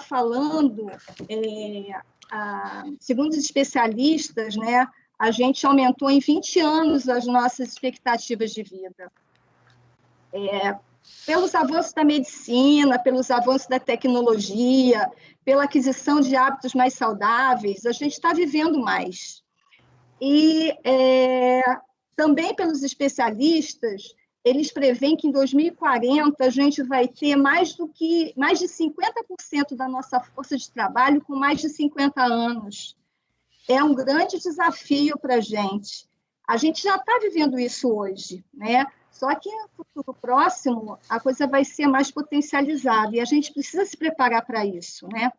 falando, segundo os especialistas, né, a gente aumentou em 20 anos as nossas expectativas de vida. Pelos avanços da medicina, pelos avanços da tecnologia, pela aquisição de hábitos mais saudáveis, a gente está vivendo mais. E também pelos especialistas, eles preveem que em 2040 a gente vai ter mais de 50% da nossa força de trabalho com mais de 50 anos. É um grande desafio para a gente. A gente já está vivendo isso hoje, né? Só que no futuro próximo a coisa vai ser mais potencializada e a gente precisa se preparar para isso, né?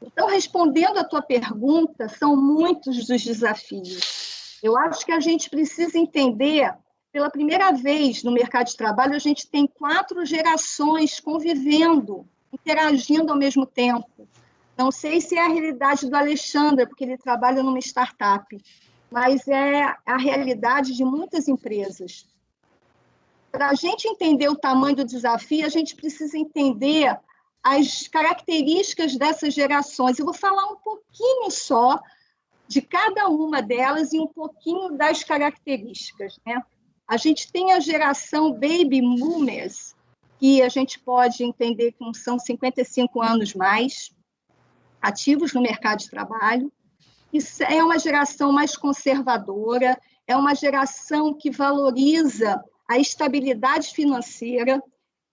Então, respondendo à tua pergunta, são muitos os desafios. Eu acho que a gente precisa entender, pela primeira vez no mercado de trabalho, a gente tem 4 gerações convivendo, interagindo ao mesmo tempo. Não sei se é a realidade do Alexandre, porque ele trabalha numa startup, mas é a realidade de muitas empresas. Para a gente entender o tamanho do desafio, a gente precisa entender as características dessas gerações. Eu vou falar um pouquinho só de cada uma delas e um pouquinho das características, né? A gente tem a geração Baby Boomers, que a gente pode entender que são 55 anos mais, ativos no mercado de trabalho. Isso é uma geração mais conservadora, é uma geração que valoriza a estabilidade financeira,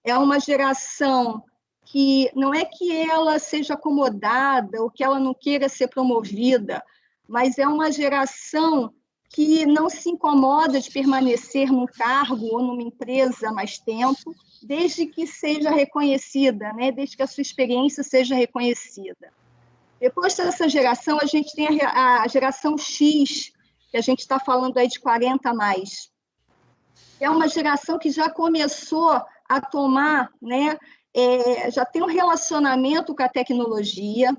é uma geração que não é que ela seja acomodada ou que ela não queira ser promovida, mas é uma geração que não se incomoda de permanecer num cargo ou numa empresa há mais tempo, desde que seja reconhecida, né? Desde que a sua experiência seja reconhecida. Depois dessa geração, a gente tem a geração X, que a gente está falando aí de 40 a mais. É uma geração que já começou a tomar, né, já tem um relacionamento com a tecnologia,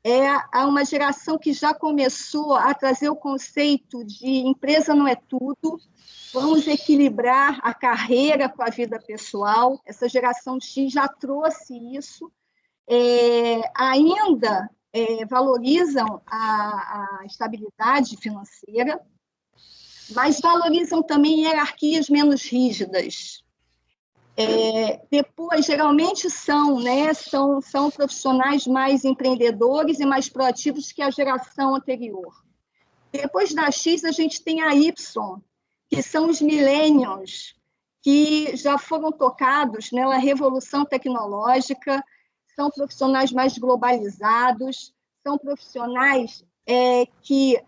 é uma geração que já começou a trazer o conceito de empresa não é tudo, vamos equilibrar a carreira com a vida pessoal. Essa geração X já trouxe isso. Ainda valorizam a estabilidade financeira, mas valorizam também hierarquias menos rígidas. Depois, geralmente são profissionais mais empreendedores e mais proativos que a geração anterior. Depois da X, a gente tem a Y, que são os millennials, que já foram tocados pela revolução tecnológica, são profissionais mais globalizados, são profissionais que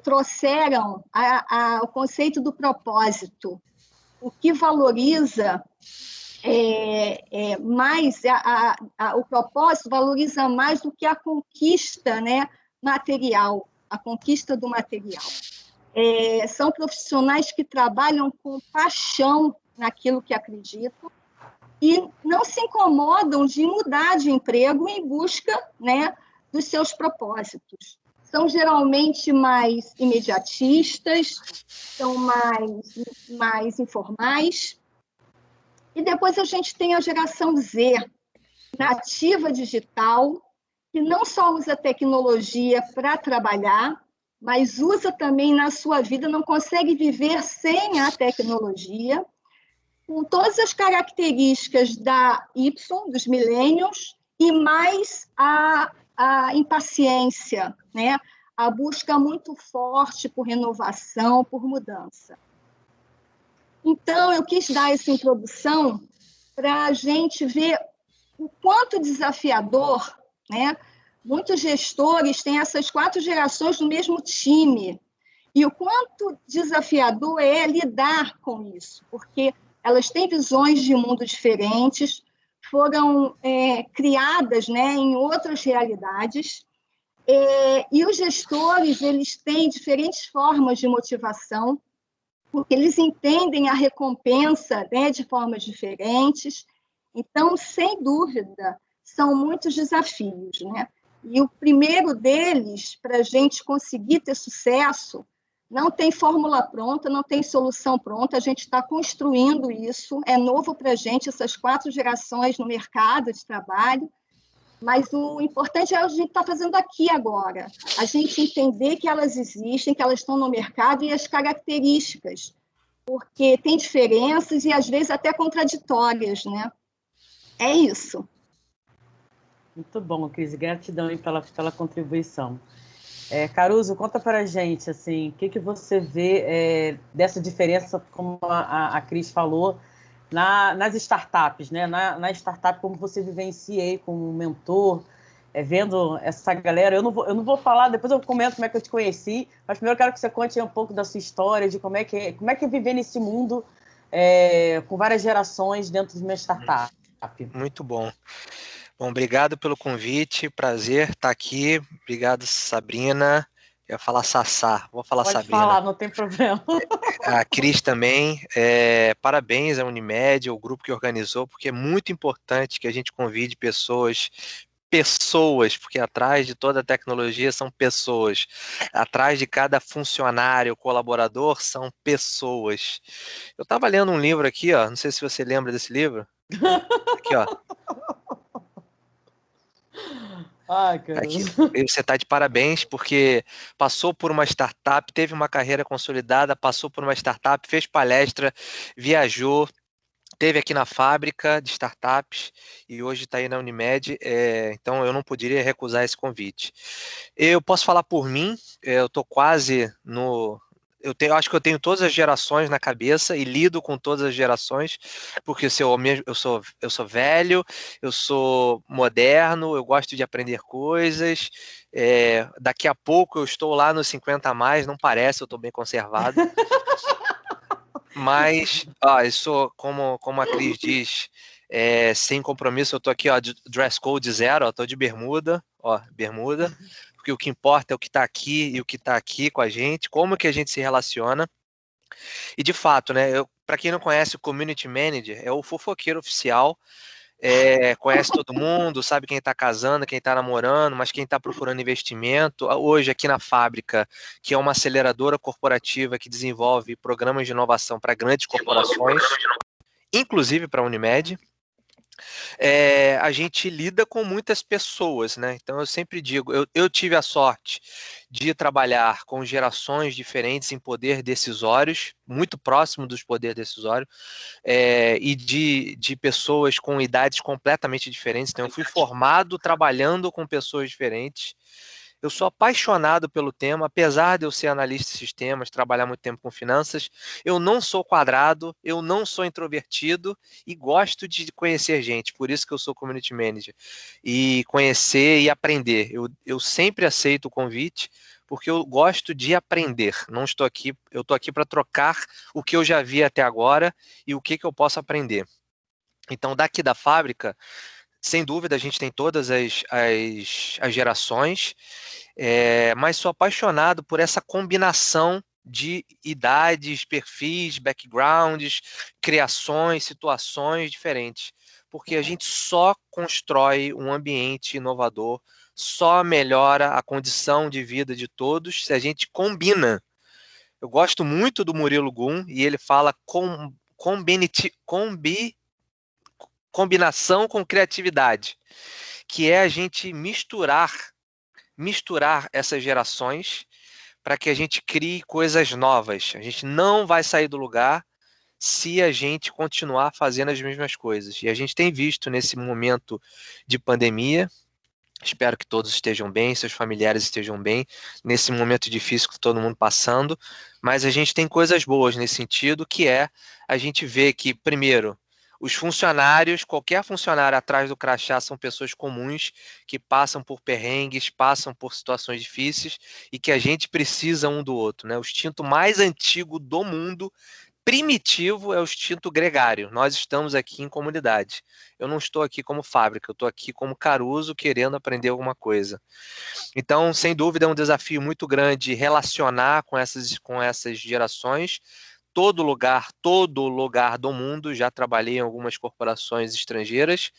trouxeram o conceito do propósito, o que valoriza mais, o propósito valoriza mais do que a conquista, né, material, a conquista do material. São profissionais que trabalham com paixão naquilo que acreditam e não se incomodam de mudar de emprego em busca, né, dos seus propósitos. São geralmente mais imediatistas, são mais informais. E depois a gente tem a geração Z, nativa digital, que não só usa tecnologia para trabalhar, mas usa também na sua vida, não consegue viver sem a tecnologia, com todas as características da Y, dos millennials, e mais a impaciência, né? A busca muito forte por renovação, por mudança. Então, eu quis dar essa introdução para a gente ver o quanto desafiador, né? Muitos gestores têm essas 4 gerações no mesmo time, e o quanto desafiador é lidar com isso, porque elas têm visões de mundo diferentes, foram criadas, né, em outras realidades, e os gestores eles têm diferentes formas de motivação, porque eles entendem a recompensa, né, de formas diferentes. Então, sem dúvida, são muitos desafios, né? E o primeiro deles, para a gente conseguir ter sucesso, não tem fórmula pronta, não tem solução pronta, a gente está construindo isso, é novo para a gente, essas 4 gerações no mercado de trabalho, Mas o importante é a gente estar fazendo aqui agora. A gente entender que elas existem, que elas estão no mercado e as características, porque tem diferenças e às vezes até contraditórias, né? É isso. Muito bom, Cris. Gratidão aí pela contribuição. Caruso, conta para a gente, assim, o que você vê dessa diferença, como a Cris falou, nas startups, né? Na startup, como você vivencia aí como mentor, vendo essa galera. Eu não vou falar, depois eu comento como é que eu te conheci, mas primeiro eu quero que você conte um pouco da sua história, de como é que é viver nesse mundo com várias gerações dentro de uma startup. Muito bom. Bom, obrigado pelo convite, prazer estar aqui. Obrigado, Sabrina. Eu ia falar Sassá, vou falar Pode Sabrina. falar, não tem problema. A Cris também. Parabéns à Unimed, ao grupo que organizou, porque é muito importante que a gente convide pessoas, porque atrás de toda a tecnologia são pessoas. Atrás de cada funcionário, colaborador, são pessoas. Eu estava lendo um livro aqui, ó, não sei se você lembra desse livro. Aqui, ó. Ai, cara. Aqui, você está de parabéns porque passou por uma startup, teve uma carreira consolidada, passou por uma startup, fez palestra, viajou, teve aqui na fábrica de startups e hoje está aí na Unimed, então eu não poderia recusar esse convite. Eu posso falar por mim, eu estou quase no. Acho que eu tenho todas as gerações na cabeça e lido com todas as gerações, porque eu sou velho, eu sou moderno, eu gosto de aprender coisas. Daqui a pouco eu estou lá nos 50 a mais, não parece, eu estou bem conservado. Mas, eu sou, como a Cris diz, sem compromisso, eu tô aqui, ó, de dress code zero, ó, tô de bermuda, porque o que importa é o que tá aqui e o que tá aqui com a gente, como que a gente se relaciona. E de fato, né, para quem não conhece, o Community Manager é o fofoqueiro oficial, conhece todo mundo, sabe quem está casando, quem está namorando, mas quem está procurando investimento. Hoje, aqui na fábrica, que é uma aceleradora corporativa que desenvolve programas de inovação para grandes corporações, inclusive para a Unimed, a gente lida com muitas pessoas, né? Então eu sempre digo, eu tive a sorte de trabalhar com gerações diferentes em poder decisórios, muito próximo dos poderes decisórios, e de pessoas com idades completamente diferentes. Então eu fui formado trabalhando com pessoas diferentes. Eu sou apaixonado pelo tema, apesar de eu ser analista de sistemas, trabalhar muito tempo com finanças, eu não sou quadrado, eu não sou introvertido e gosto de conhecer gente, por isso que eu sou community manager. E conhecer e aprender. Eu sempre aceito o convite, porque eu gosto de aprender. Não estou aqui, eu estou aqui para trocar o que eu já vi até agora e o que eu posso aprender. Então, daqui da fábrica, sem dúvida, a gente tem todas as gerações, mas sou apaixonado por essa combinação de idades, perfis, backgrounds, criações, situações diferentes, porque a gente só constrói um ambiente inovador, só melhora a condição de vida de todos se a gente combina. Eu gosto muito do Murilo Gun e ele fala combinação com criatividade, que é a gente misturar essas gerações para que a gente crie coisas novas. A gente não vai sair do lugar se a gente continuar fazendo as mesmas coisas. E a gente tem visto nesse momento de pandemia, espero que todos estejam bem, seus familiares estejam bem, nesse momento difícil que todo mundo passando, mas a gente tem coisas boas nesse sentido, que é a gente vê que, primeiro, os funcionários, qualquer funcionário atrás do crachá são pessoas comuns que passam por perrengues, passam por situações difíceis e que a gente precisa um do outro, né? O instinto mais antigo do mundo, primitivo, é o instinto gregário. Nós estamos aqui em comunidade. Eu não estou aqui como fábrica, eu estou aqui como Caruso querendo aprender alguma coisa. Então, sem dúvida, é um desafio muito grande relacionar com essas gerações. Todo lugar do mundo, já trabalhei em algumas corporações estrangeiras,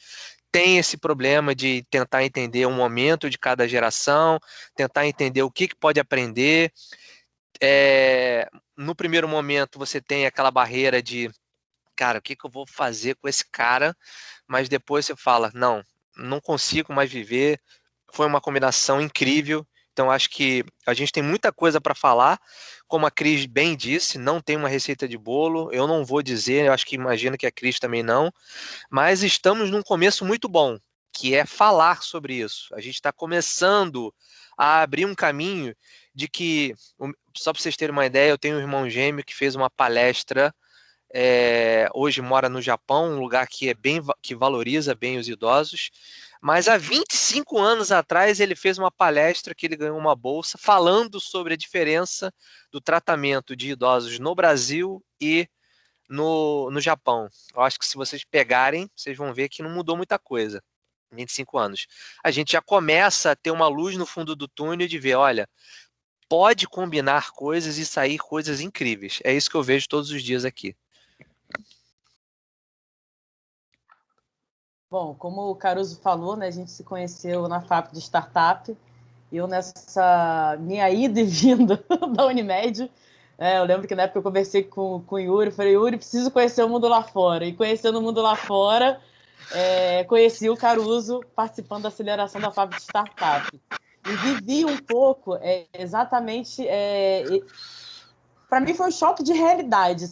tem esse problema de tentar entender o momento de cada geração, tentar entender o que pode aprender. No primeiro momento, você tem aquela barreira de, cara, o que eu vou fazer com esse cara? Mas depois você fala, não, não consigo mais viver. Foi uma combinação incrível. Então, acho que a gente tem muita coisa para falar. Como a Cris bem disse, não tem uma receita de bolo. Eu não vou dizer, eu acho que imagino que a Cris também não. Mas estamos num começo muito bom, que é falar sobre isso. A gente está começando a abrir um caminho de que, só para vocês terem uma ideia, eu tenho um irmão gêmeo que fez uma palestra, hoje mora no Japão, um lugar que que valoriza bem os idosos, mas há 25 anos atrás ele fez uma palestra que ele ganhou uma bolsa falando sobre a diferença do tratamento de idosos no Brasil e no Japão. Eu acho que se vocês pegarem, vocês vão ver que não mudou muita coisa. 25 anos. A gente já começa a ter uma luz no fundo do túnel de ver, olha, pode combinar coisas e sair coisas incríveis. É isso que eu vejo todos os dias aqui. Bom, como o Caruso falou, né, a gente se conheceu na fábrica de startup. Eu nessa minha ida e vinda da Unimed, eu lembro que na época eu conversei com o Yuri, falei, Yuri, preciso conhecer o mundo lá fora. E conhecendo o mundo lá fora, conheci o Caruso participando da aceleração da fábrica de startup. E vivi um pouco exatamente... para mim foi um choque de realidade.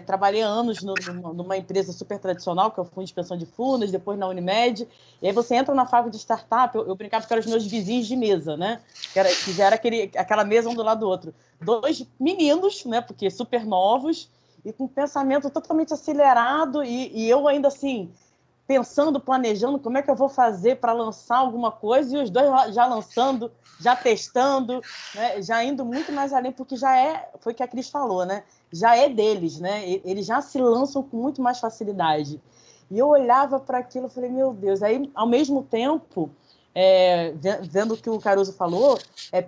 Trabalhei anos numa empresa super tradicional, que é o Fundo de Pensão de Fundos, depois na Unimed. E aí você entra na fábrica de startup, eu brincava que eram os meus vizinhos de mesa, né? Que já era aquela mesa um do lado do outro. 2 meninos, né? Porque super novos, e com um pensamento totalmente acelerado, e eu ainda assim, pensando, planejando como é que eu vou fazer para lançar alguma coisa, e os dois já lançando, já testando, né? Já indo muito mais além, porque foi o que a Cris falou, né? Já é deles, né? Eles já se lançam com muito mais facilidade. E eu olhava para aquilo e falei, meu Deus, aí ao mesmo tempo, vendo o que o Caruso falou,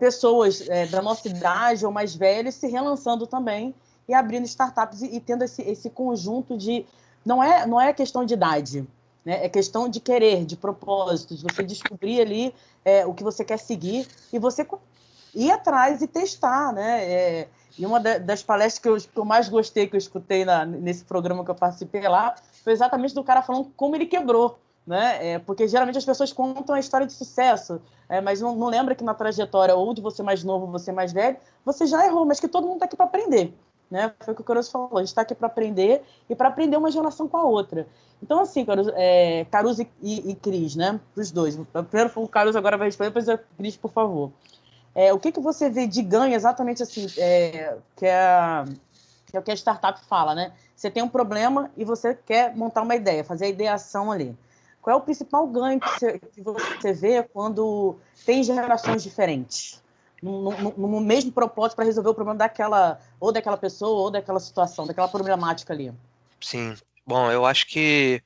pessoas da nossa idade ou mais velhas se relançando também e abrindo startups e tendo esse conjunto de... Não é questão de idade, né? É questão de querer, de propósito, de você descobrir ali o que você quer seguir e você ir atrás e testar, né? E uma das palestras que eu mais gostei, que eu escutei nesse programa que eu participei lá, foi exatamente do cara falando como ele quebrou, né? Porque geralmente as pessoas contam a história de sucesso, mas não lembra que na trajetória ou de você mais novo, você mais velho, você já errou, mas que todo mundo está aqui para aprender. Né? Foi o que o Caruso falou, a gente está aqui para aprender e para aprender uma geração com a outra. Então, assim, Caruso e Cris, né? Os dois. Primeiro o Caruso agora vai responder, depois a Cris, por favor. O que você vê de ganho exatamente assim, que é o que a startup fala, né? Você tem um problema e você quer montar uma ideia, fazer a ideação ali. Qual é o principal ganho que você vê quando tem gerações diferentes? No mesmo propósito para resolver o problema daquela pessoa ou daquela situação, daquela problemática ali. Sim. Bom, eu acho que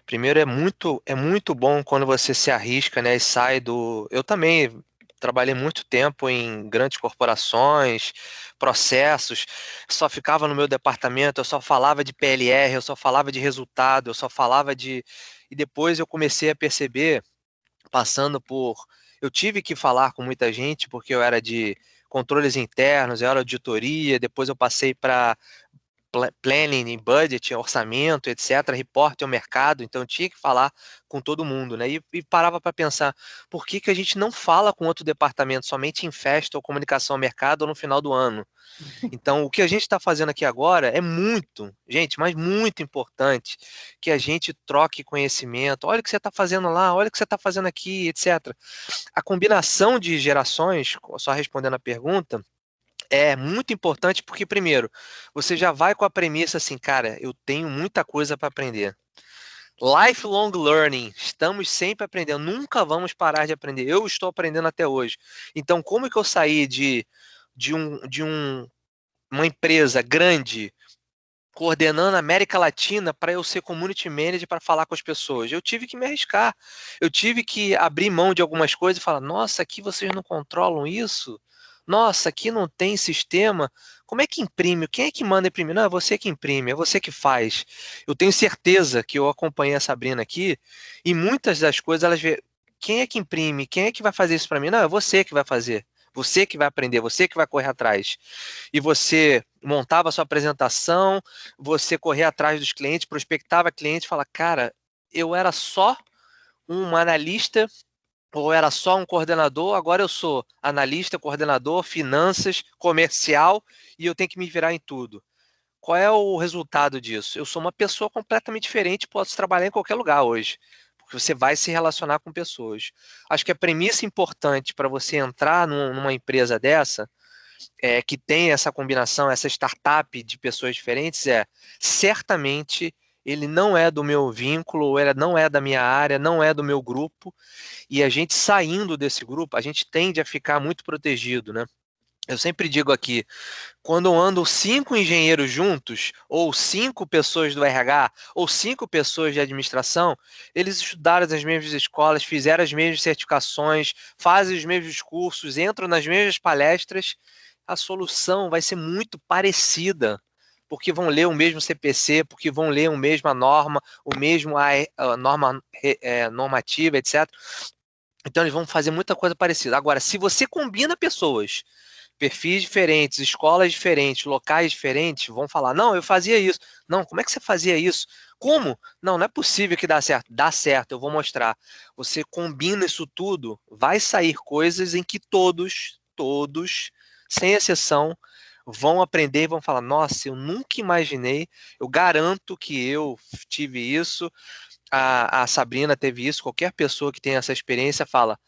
primeiro é muito bom quando você se arrisca, né, e sai do... Eu também trabalhei muito tempo em grandes corporações, processos, só ficava no meu departamento, eu só falava de PLR, eu só falava de resultado, eu só falava de... E depois eu comecei a perceber, passando por... Eu tive que falar com muita gente, porque eu era de controles internos, eu era auditoria, depois eu passei para planning, budget, orçamento, etc., reporte ao mercado, então eu tinha que falar com todo mundo, né? E parava para pensar, por que a gente não fala com outro departamento somente em festa ou comunicação ao mercado ou no final do ano? Então, o que a gente está fazendo aqui agora é muito, gente, mas muito importante que a gente troque conhecimento. Olha o que você está fazendo lá, olha o que você está fazendo aqui, etc. A combinação de gerações, só respondendo a pergunta, é muito importante porque, primeiro, você já vai com a premissa assim, cara, eu tenho muita coisa para aprender. Lifelong learning, estamos sempre aprendendo, nunca vamos parar de aprender. Eu estou aprendendo até hoje. Então, como que eu saí de uma empresa grande coordenando a América Latina para eu ser community manager para falar com as pessoas? Eu tive que me arriscar. Eu tive que abrir mão de algumas coisas e falar: nossa, aqui vocês não controlam isso? Nossa, aqui não tem sistema. Como é que imprime? Quem é que manda imprimir? Não, é você que imprime, é você que faz. Eu tenho certeza que eu acompanhei a Sabrina aqui e muitas das coisas elas vê, quem é que imprime? Quem é que vai fazer isso para mim? Não, é você que vai fazer. Você que vai aprender, você que vai correr atrás. E você montava a sua apresentação, você corria atrás dos clientes, prospectava cliente, fala, cara, eu era só um analista, ou era só um coordenador, agora eu sou analista, coordenador, finanças, comercial, e eu tenho que me virar em tudo. Qual é o resultado disso? Eu sou uma pessoa completamente diferente, posso trabalhar em qualquer lugar hoje, porque você vai se relacionar com pessoas. Acho que a premissa importante para você entrar numa empresa dessa, que tem essa combinação, essa startup de pessoas diferentes, certamente ele não é do meu vínculo, ou ele não é da minha área, não é do meu grupo, e a gente saindo desse grupo, a gente tende a ficar muito protegido, né? Eu sempre digo aqui, quando andam 5 engenheiros juntos, ou 5 pessoas do RH, ou 5 pessoas de administração, eles estudaram nas mesmas escolas, fizeram as mesmas certificações, fazem os mesmos cursos, entram nas mesmas palestras, a solução vai ser muito parecida, porque vão ler o mesmo CPC, porque vão ler a mesma norma, o mesmo a norma normativa, etc. Então eles vão fazer muita coisa parecida. Agora, se você combina pessoas, perfis diferentes, escolas diferentes, locais diferentes, vão falar, não, eu fazia isso. Não, como é que você fazia isso? Como? Não, não é possível que dá certo. Dá certo, eu vou mostrar. Você combina isso tudo, vai sair coisas em que todos, sem exceção, vão aprender e vão falar, nossa, eu nunca imaginei, eu garanto que eu tive isso, a Sabrina teve isso, qualquer pessoa que tenha essa experiência fala,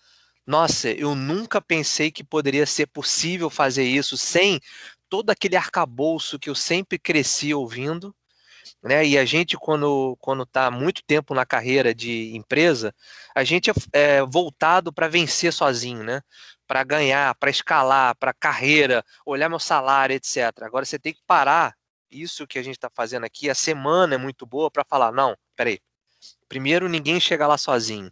nossa, eu nunca pensei que poderia ser possível fazer isso sem todo aquele arcabouço que eu sempre cresci ouvindo, né? E a gente, quando está muito tempo na carreira de empresa, a gente é voltado para vencer sozinho, né? Para ganhar, para escalar, para carreira, olhar meu salário, etc. Agora você tem que parar. Isso que a gente está fazendo aqui, a semana é muito boa para falar, não, peraí. Primeiro, ninguém chega lá sozinho.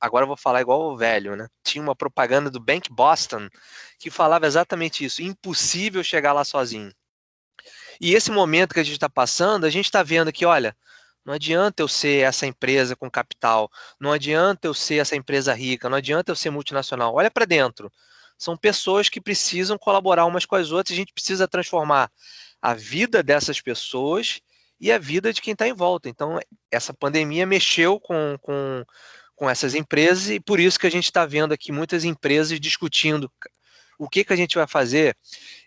Agora eu vou falar igual o velho, né? Tinha uma propaganda do Bank Boston que falava exatamente isso: impossível chegar lá sozinho. E esse momento que a gente está passando, a gente está vendo que, olha, não adianta eu ser essa empresa com capital, não adianta eu ser essa empresa rica, não adianta eu ser multinacional. Olha para dentro. São pessoas que precisam colaborar umas com as outras, e a gente precisa transformar a vida dessas pessoas e a vida de quem está em volta. Então, essa pandemia mexeu com essas empresas, e por isso que a gente está vendo aqui muitas empresas discutindo o que a gente vai fazer.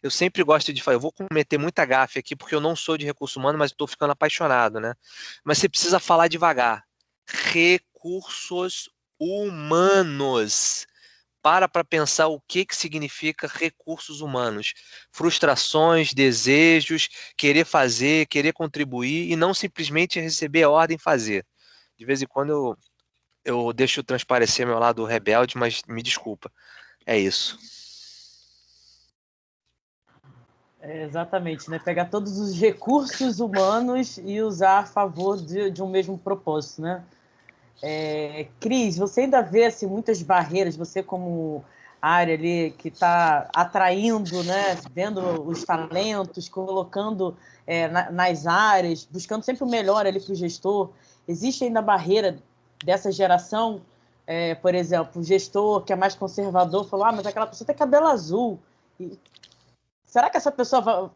Eu sempre gosto de falar, eu vou cometer muita gafe aqui, porque eu não sou de recurso humano, mas estou ficando apaixonado, né? Mas você precisa falar devagar. Recursos humanos. Para pensar o que significa recursos humanos. Frustrações, desejos, querer fazer, querer contribuir e não simplesmente receber a ordem fazer. De vez em quando eu deixo transparecer meu lado rebelde, mas me desculpa. É isso. Exatamente, né? Pegar todos os recursos humanos e usar a favor de um mesmo propósito, né? Cris, você ainda vê assim, muitas barreiras, você como área ali que está atraindo, né? Vendo os talentos, colocando nas áreas, buscando sempre o melhor ali para o gestor. Existe ainda a barreira dessa geração, por exemplo, o gestor que é mais conservador falou, mas aquela pessoa tem cabelo azul. Será que essa pessoa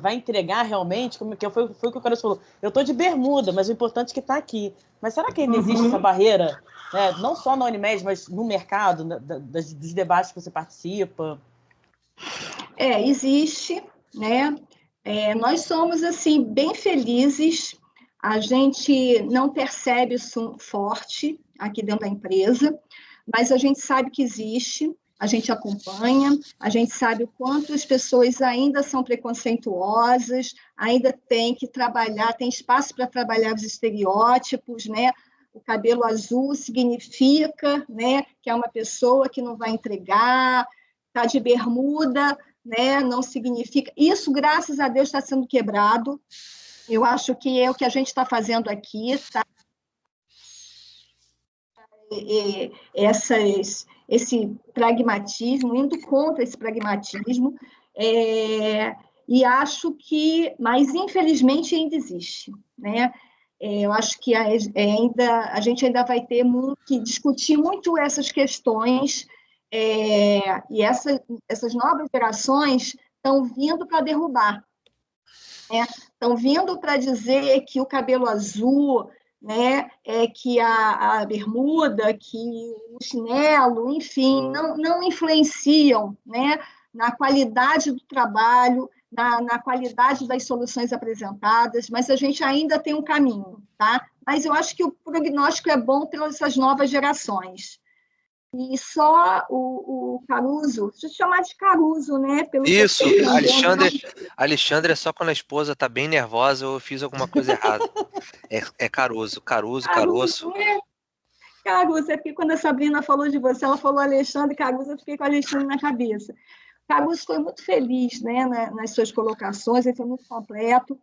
vai entregar realmente? Como que foi o que o Carlos falou? Eu estou de bermuda, mas o importante é que está aqui. Mas será que ainda existe essa barreira? Né? Não só na Unimed, mas no mercado, dos debates que você participa? Existe, né? Nós somos, assim, bem felizes. A gente não percebe isso forte aqui dentro da empresa, mas a gente sabe que existe, a gente acompanha, a gente sabe o quanto as pessoas ainda são preconceituosas, ainda tem que trabalhar, tem espaço para trabalhar os estereótipos, né? O cabelo azul significa, né, que é uma pessoa que não vai entregar, está de bermuda, né, não significa. Isso, graças a Deus, está sendo quebrado. Eu acho que é o que a gente está fazendo aqui, tá? Esse pragmatismo, indo contra esse pragmatismo, e acho que, mas infelizmente ainda existe, né? Eu acho que a gente ainda vai ter que discutir muito essas questões, e essas novas gerações estão vindo para derrubar, né? Estão vindo para dizer que o cabelo azul, né, que a bermuda, que o chinelo, enfim, não influenciam, né, na qualidade do trabalho, na qualidade das soluções apresentadas, mas a gente ainda tem um caminho, tá? Mas eu acho que o prognóstico é bom pelas essas novas gerações. E só o Caruso, deixa eu chamar de Caruso, né? Pelo Isso, que eu estou entendendo. Alexandre é só quando a esposa tá bem nervosa ou eu fiz alguma coisa errada. É Caruso, Caroço. Caruso, né? Caruso, é porque quando a Sabrina falou de você, ela falou Alexandre Caruso, eu fiquei com Alexandre na cabeça. Caruso foi muito feliz, né, nas suas colocações, ele foi muito completo.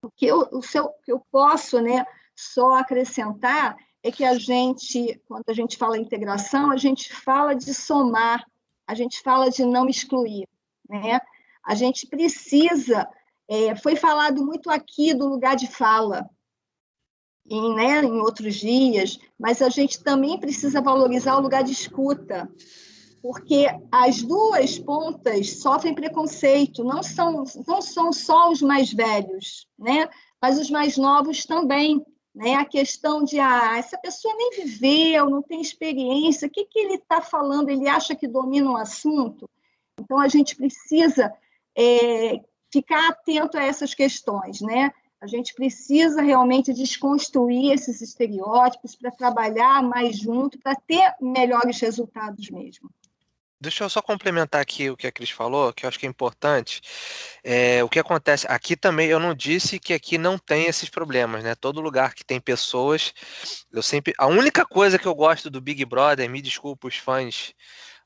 O que eu posso, né, só acrescentar é que a gente, quando a gente fala integração, a gente fala de somar, a gente fala de não excluir, né? A gente precisa, foi falado muito aqui do lugar de fala, em outros dias, mas a gente também precisa valorizar o lugar de escuta, porque as duas pontas sofrem preconceito, não são só os mais velhos, né? Mas os mais novos também. Né? A questão de essa pessoa nem viveu, não tem experiência, o que ele está falando? Ele acha que domina o assunto? Então, a gente precisa ficar atento a essas questões, né? A gente precisa realmente desconstruir esses estereótipos para trabalhar mais junto, para ter melhores resultados mesmo. Deixa eu só complementar aqui o que a Cris falou, que eu acho que é importante. O que acontece aqui também, eu não disse que aqui não tem esses problemas, né? Todo lugar que tem pessoas, a única coisa que eu gosto do Big Brother, me desculpa os fãs,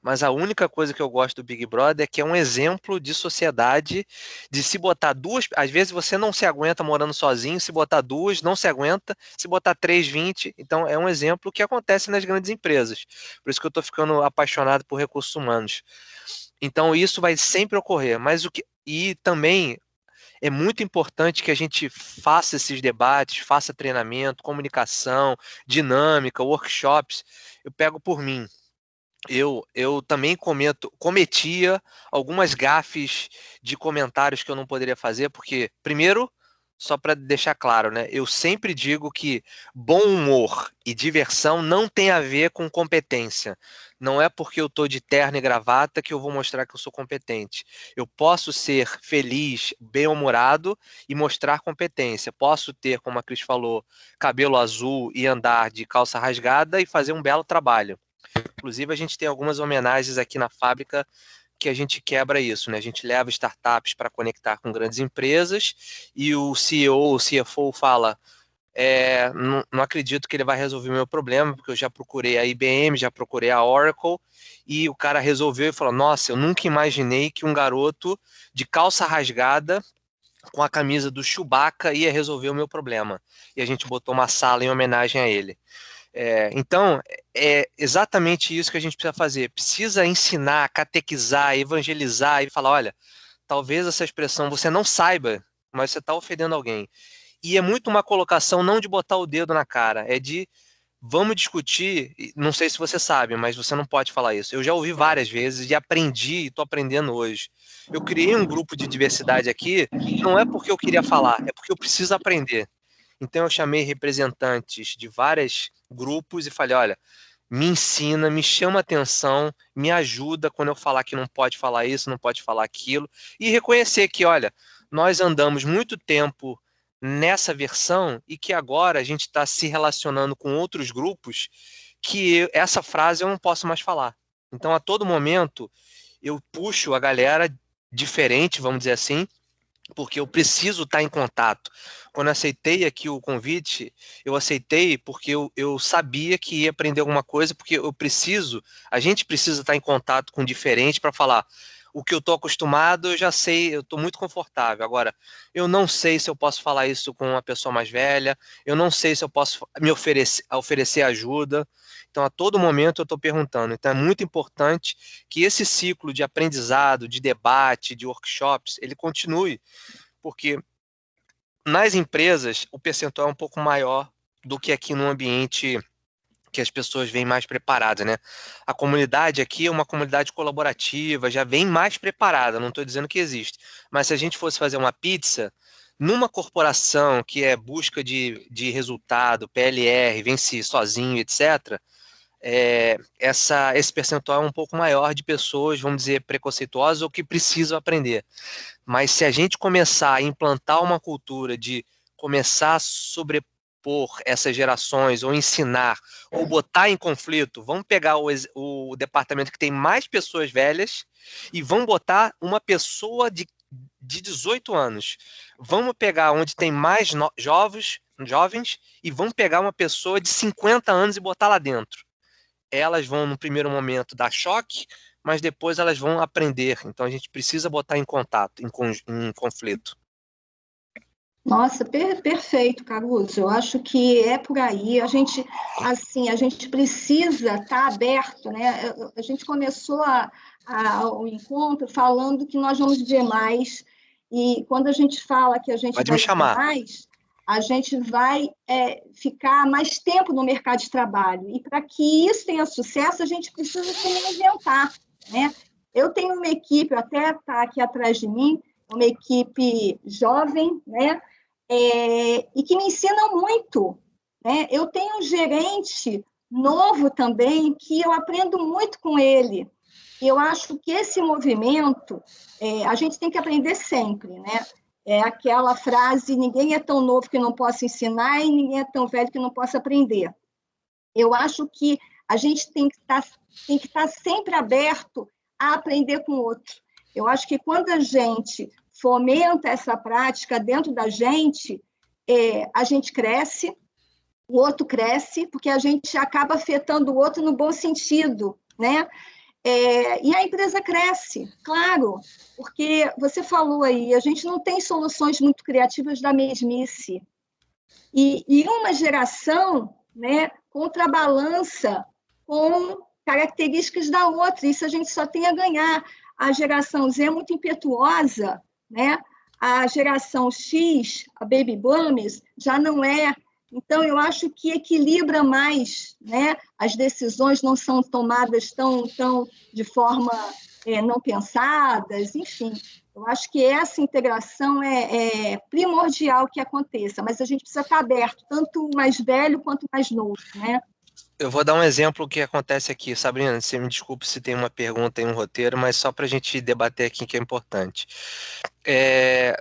mas a única coisa que eu gosto do Big Brother é que é um exemplo de sociedade, de se botar duas, às vezes você não se aguenta morando sozinho, se botar duas, não se aguenta, se botar três, 20, então é um exemplo que acontece nas grandes empresas. Por isso que eu estou ficando apaixonado por recursos humanos. Então isso vai sempre ocorrer, e também é muito importante que a gente faça esses debates, faça treinamento, comunicação, dinâmica, workshops. Eu pego por mim. Eu também cometia algumas gafes de comentários que eu não poderia fazer, porque, primeiro, só para deixar claro, né? Eu sempre digo que bom humor e diversão não tem a ver com competência. Não é porque eu estou de terno e gravata que eu vou mostrar que eu sou competente. Eu posso ser feliz, bem-humorado e mostrar competência. Posso ter, como a Cris falou, cabelo azul e andar de calça rasgada e fazer um belo trabalho. Inclusive, a gente tem algumas homenagens aqui na fábrica que a gente quebra isso, né? A gente leva startups para conectar com grandes empresas e o CEO, o CFO fala: não acredito que ele vai resolver o meu problema, porque eu já procurei a IBM, já procurei a Oracle, e o cara resolveu e falou: nossa, eu nunca imaginei que um garoto de calça rasgada com a camisa do Chewbacca ia resolver o meu problema. E a gente botou uma sala em homenagem a ele. Então, é exatamente isso que a gente precisa fazer. Precisa ensinar, catequizar, evangelizar e falar: olha, talvez essa expressão você não saiba, mas você está ofendendo alguém. E é muito uma colocação não de botar o dedo na cara, é de vamos discutir. Não sei se você sabe, mas você não pode falar isso. Eu já ouvi várias vezes e aprendi e estou aprendendo hoje. Eu criei um grupo de diversidade aqui, não é porque eu queria falar, é porque eu preciso aprender. Então eu chamei representantes de vários grupos e falei: olha, me ensina, me chama atenção, me ajuda quando eu falar que não pode falar isso, não pode falar aquilo, e reconhecer que, olha, nós andamos muito tempo nessa versão e que agora a gente está se relacionando com outros grupos que essa frase eu não posso mais falar. Então, a todo momento, eu puxo a galera diferente, vamos dizer assim, porque eu preciso estar em contato. Quando eu aceitei aqui o convite, eu aceitei porque eu sabia que ia aprender alguma coisa, porque a gente precisa estar em contato com o diferente para falar. O que eu estou acostumado, eu já sei, eu estou muito confortável. Agora, eu não sei se eu posso falar isso com uma pessoa mais velha, eu não sei se eu posso me oferecer ajuda. Então, a todo momento eu estou perguntando. Então, é muito importante que esse ciclo de aprendizado, de debate, de workshops, ele continue, porque nas empresas o percentual é um pouco maior do que aqui no ambiente que as pessoas vêm mais preparadas, né? A comunidade aqui é uma comunidade colaborativa, já vem mais preparada, não estou dizendo que existe. Mas se a gente fosse fazer uma pizza, Numa corporação que é busca de resultado, PLR, vence sozinho, etc., esse percentual é um pouco maior de pessoas, vamos dizer, preconceituosas ou que precisam aprender. Mas se a gente começar a implantar uma cultura de começar a sobrepor essas gerações, ou ensinar, ou botar em conflito, vamos pegar o departamento que tem mais pessoas velhas e vamos botar uma pessoa de 18 anos. Vamos pegar onde tem mais jovens e vamos pegar uma pessoa de 50 anos e botar lá dentro. Elas vão, no primeiro momento, dar choque, mas depois elas vão aprender. Então a gente precisa botar em contato, em conflito. Nossa, perfeito, Caruso. Eu acho que é por aí. A gente, assim, a gente precisa estar aberto, né? A gente começou o encontro falando que nós vamos viver mais, e quando a gente fala que a gente Pode me vai viver chamar. mais, a gente vai ficar mais tempo no mercado de trabalho. E para que isso tenha sucesso, a gente precisa se reinventar, né? Eu tenho uma equipe, até está aqui atrás de mim, uma equipe jovem, né? E que me ensina muito, né? Eu tenho um gerente novo também, que eu aprendo muito com ele. E eu acho que esse movimento, a gente tem que aprender sempre, né? É aquela frase, ninguém é tão novo que não possa ensinar e ninguém é tão velho que não possa aprender. Eu acho que a gente tem que estar sempre aberto a aprender com o outro. Eu acho que quando a gente fomenta essa prática dentro da gente, a gente cresce, o outro cresce, porque a gente acaba afetando o outro no bom sentido, né? E a empresa cresce, claro, porque você falou aí, a gente não tem soluções muito criativas da mesmice. E uma geração, né, contrabalança com características da outra, isso a gente só tem a ganhar. A geração Z é muito impetuosa, né? A geração X, a Baby Boomers, já não é. Então, eu acho que equilibra mais, né? As decisões não são tomadas tão de forma não pensadas, enfim. Eu acho que essa integração é primordial que aconteça, mas a gente precisa estar aberto, tanto o mais velho quanto o mais novo, né? Eu vou dar um exemplo que acontece aqui, Sabrina. Você me desculpe se tem uma pergunta em um roteiro, mas só para a gente debater aqui que é importante. É,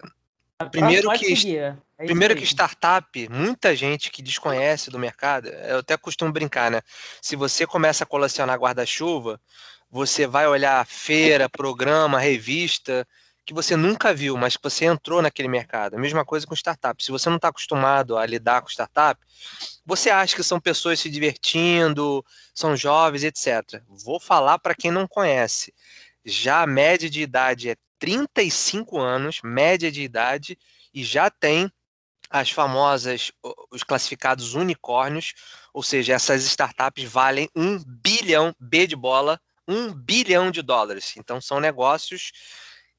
primeiro Pode que seguir. É isso Primeiro que aí. startup, muita gente que desconhece do mercado, eu até costumo brincar, né? Se você começa a colecionar guarda-chuva, você vai olhar feira, programa, revista, que você nunca viu, mas que você entrou naquele mercado. A mesma coisa com startup. Se você não está acostumado a lidar com startup, você acha que são pessoas se divertindo, são jovens, etc. Vou falar para quem não conhece. Já a média de idade é 35 anos, média de idade, e já tem as famosas, os classificados unicórnios, ou seja, essas startups valem 1 bilhão, B de bola, 1 bilhão de dólares. Então são negócios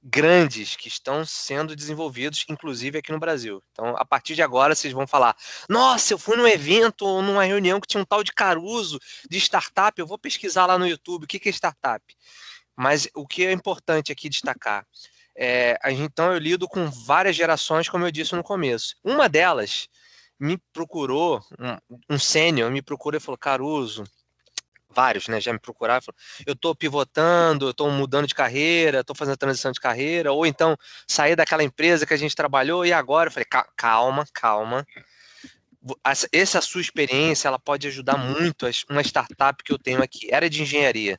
grandes que estão sendo desenvolvidos, inclusive aqui no Brasil. Então, a partir de agora, vocês vão falar: nossa, eu fui num evento ou numa reunião que tinha um tal de Caruso de startup, eu vou pesquisar lá no YouTube o que é startup. Mas o que é importante aqui destacar então eu lido com várias gerações, como eu disse no começo. Uma delas me procurou, um sênior me procurou e falou: Caruso, vários, né, já me procuraram, falou, eu estou pivotando, eu estou mudando de carreira, estou fazendo transição de carreira, ou então sair daquela empresa que a gente trabalhou e agora eu falei: calma, calma. Essa sua experiência ela pode ajudar muito uma startup que eu tenho aqui. Era de engenharia.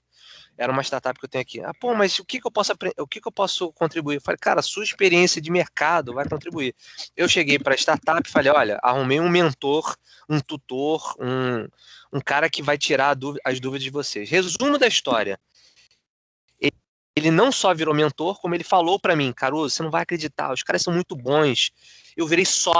Era uma startup que eu tenho aqui. Ah, pô, mas o que que eu posso o que que eu posso contribuir? Eu falei, cara, a sua experiência de mercado vai contribuir. Eu cheguei para a startup e falei, olha, arrumei um mentor, um tutor, um cara que vai tirar as dúvidas de vocês. Resumo da história. Ele não só virou mentor, como ele falou para mim: Caruso, você não vai acreditar, os caras são muito bons. Eu virei só.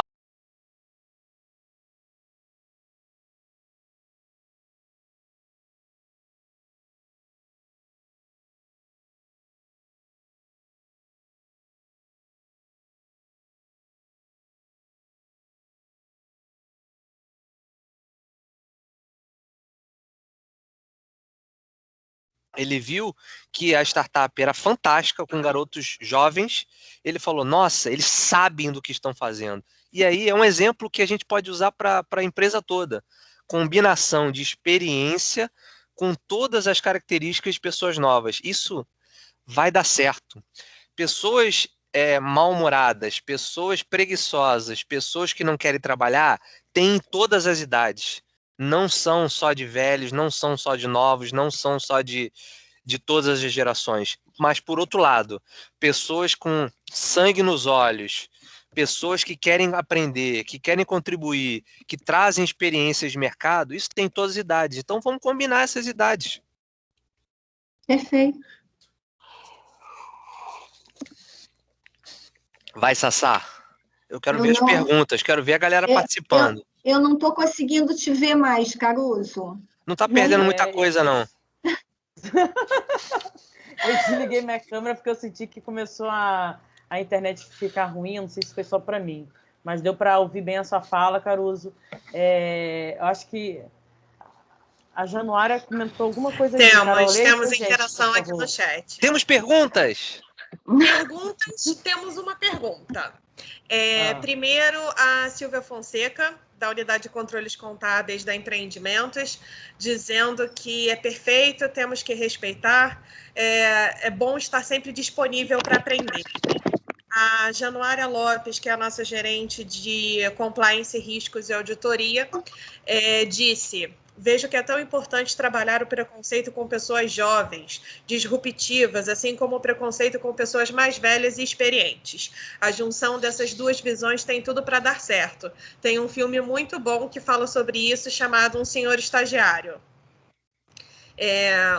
Ele viu que a startup era fantástica, com garotos jovens. Ele falou, nossa, eles sabem do que estão fazendo. E aí é um exemplo que a gente pode usar para a empresa toda. Combinação de experiência com todas as características de pessoas novas. Isso vai dar certo. Pessoas mal-humoradas, pessoas preguiçosas, pessoas que não querem trabalhar, tem em todas as idades. Não são só de velhos, não são só de novos, não são só de todas as gerações. Mas, por outro lado, pessoas com sangue nos olhos, pessoas que querem aprender, que querem contribuir, que trazem experiências de mercado, isso tem em todas as idades. Então, vamos combinar essas idades. Perfeito. Vai, Sassá. Eu quero ver as perguntas, quero ver a galera participando. Eu não estou conseguindo te ver mais, Caruso. Não está perdendo muita coisa, não. Eu desliguei minha câmera porque eu senti que começou a internet ficar ruim. Não sei se foi só para mim, mas deu para ouvir bem a sua fala, Caruso. Eu acho que a Januária comentou alguma coisa. Temos interação aqui no chat. Temos perguntas? Temos uma pergunta. Primeiro, a Silvia Fonseca, da Unidade de Controles Contábeis da Empreendimentos, dizendo que é perfeito, temos que respeitar, é bom estar sempre disponível para aprender. A Januária Lopes, que é a nossa gerente de Compliance, Riscos e Auditoria, disse: vejo que é tão importante trabalhar o preconceito com pessoas jovens, disruptivas, assim como o preconceito com pessoas mais velhas e experientes. A junção dessas duas visões tem tudo para dar certo. Tem um filme muito bom que fala sobre isso, chamado Um Senhor Estagiário.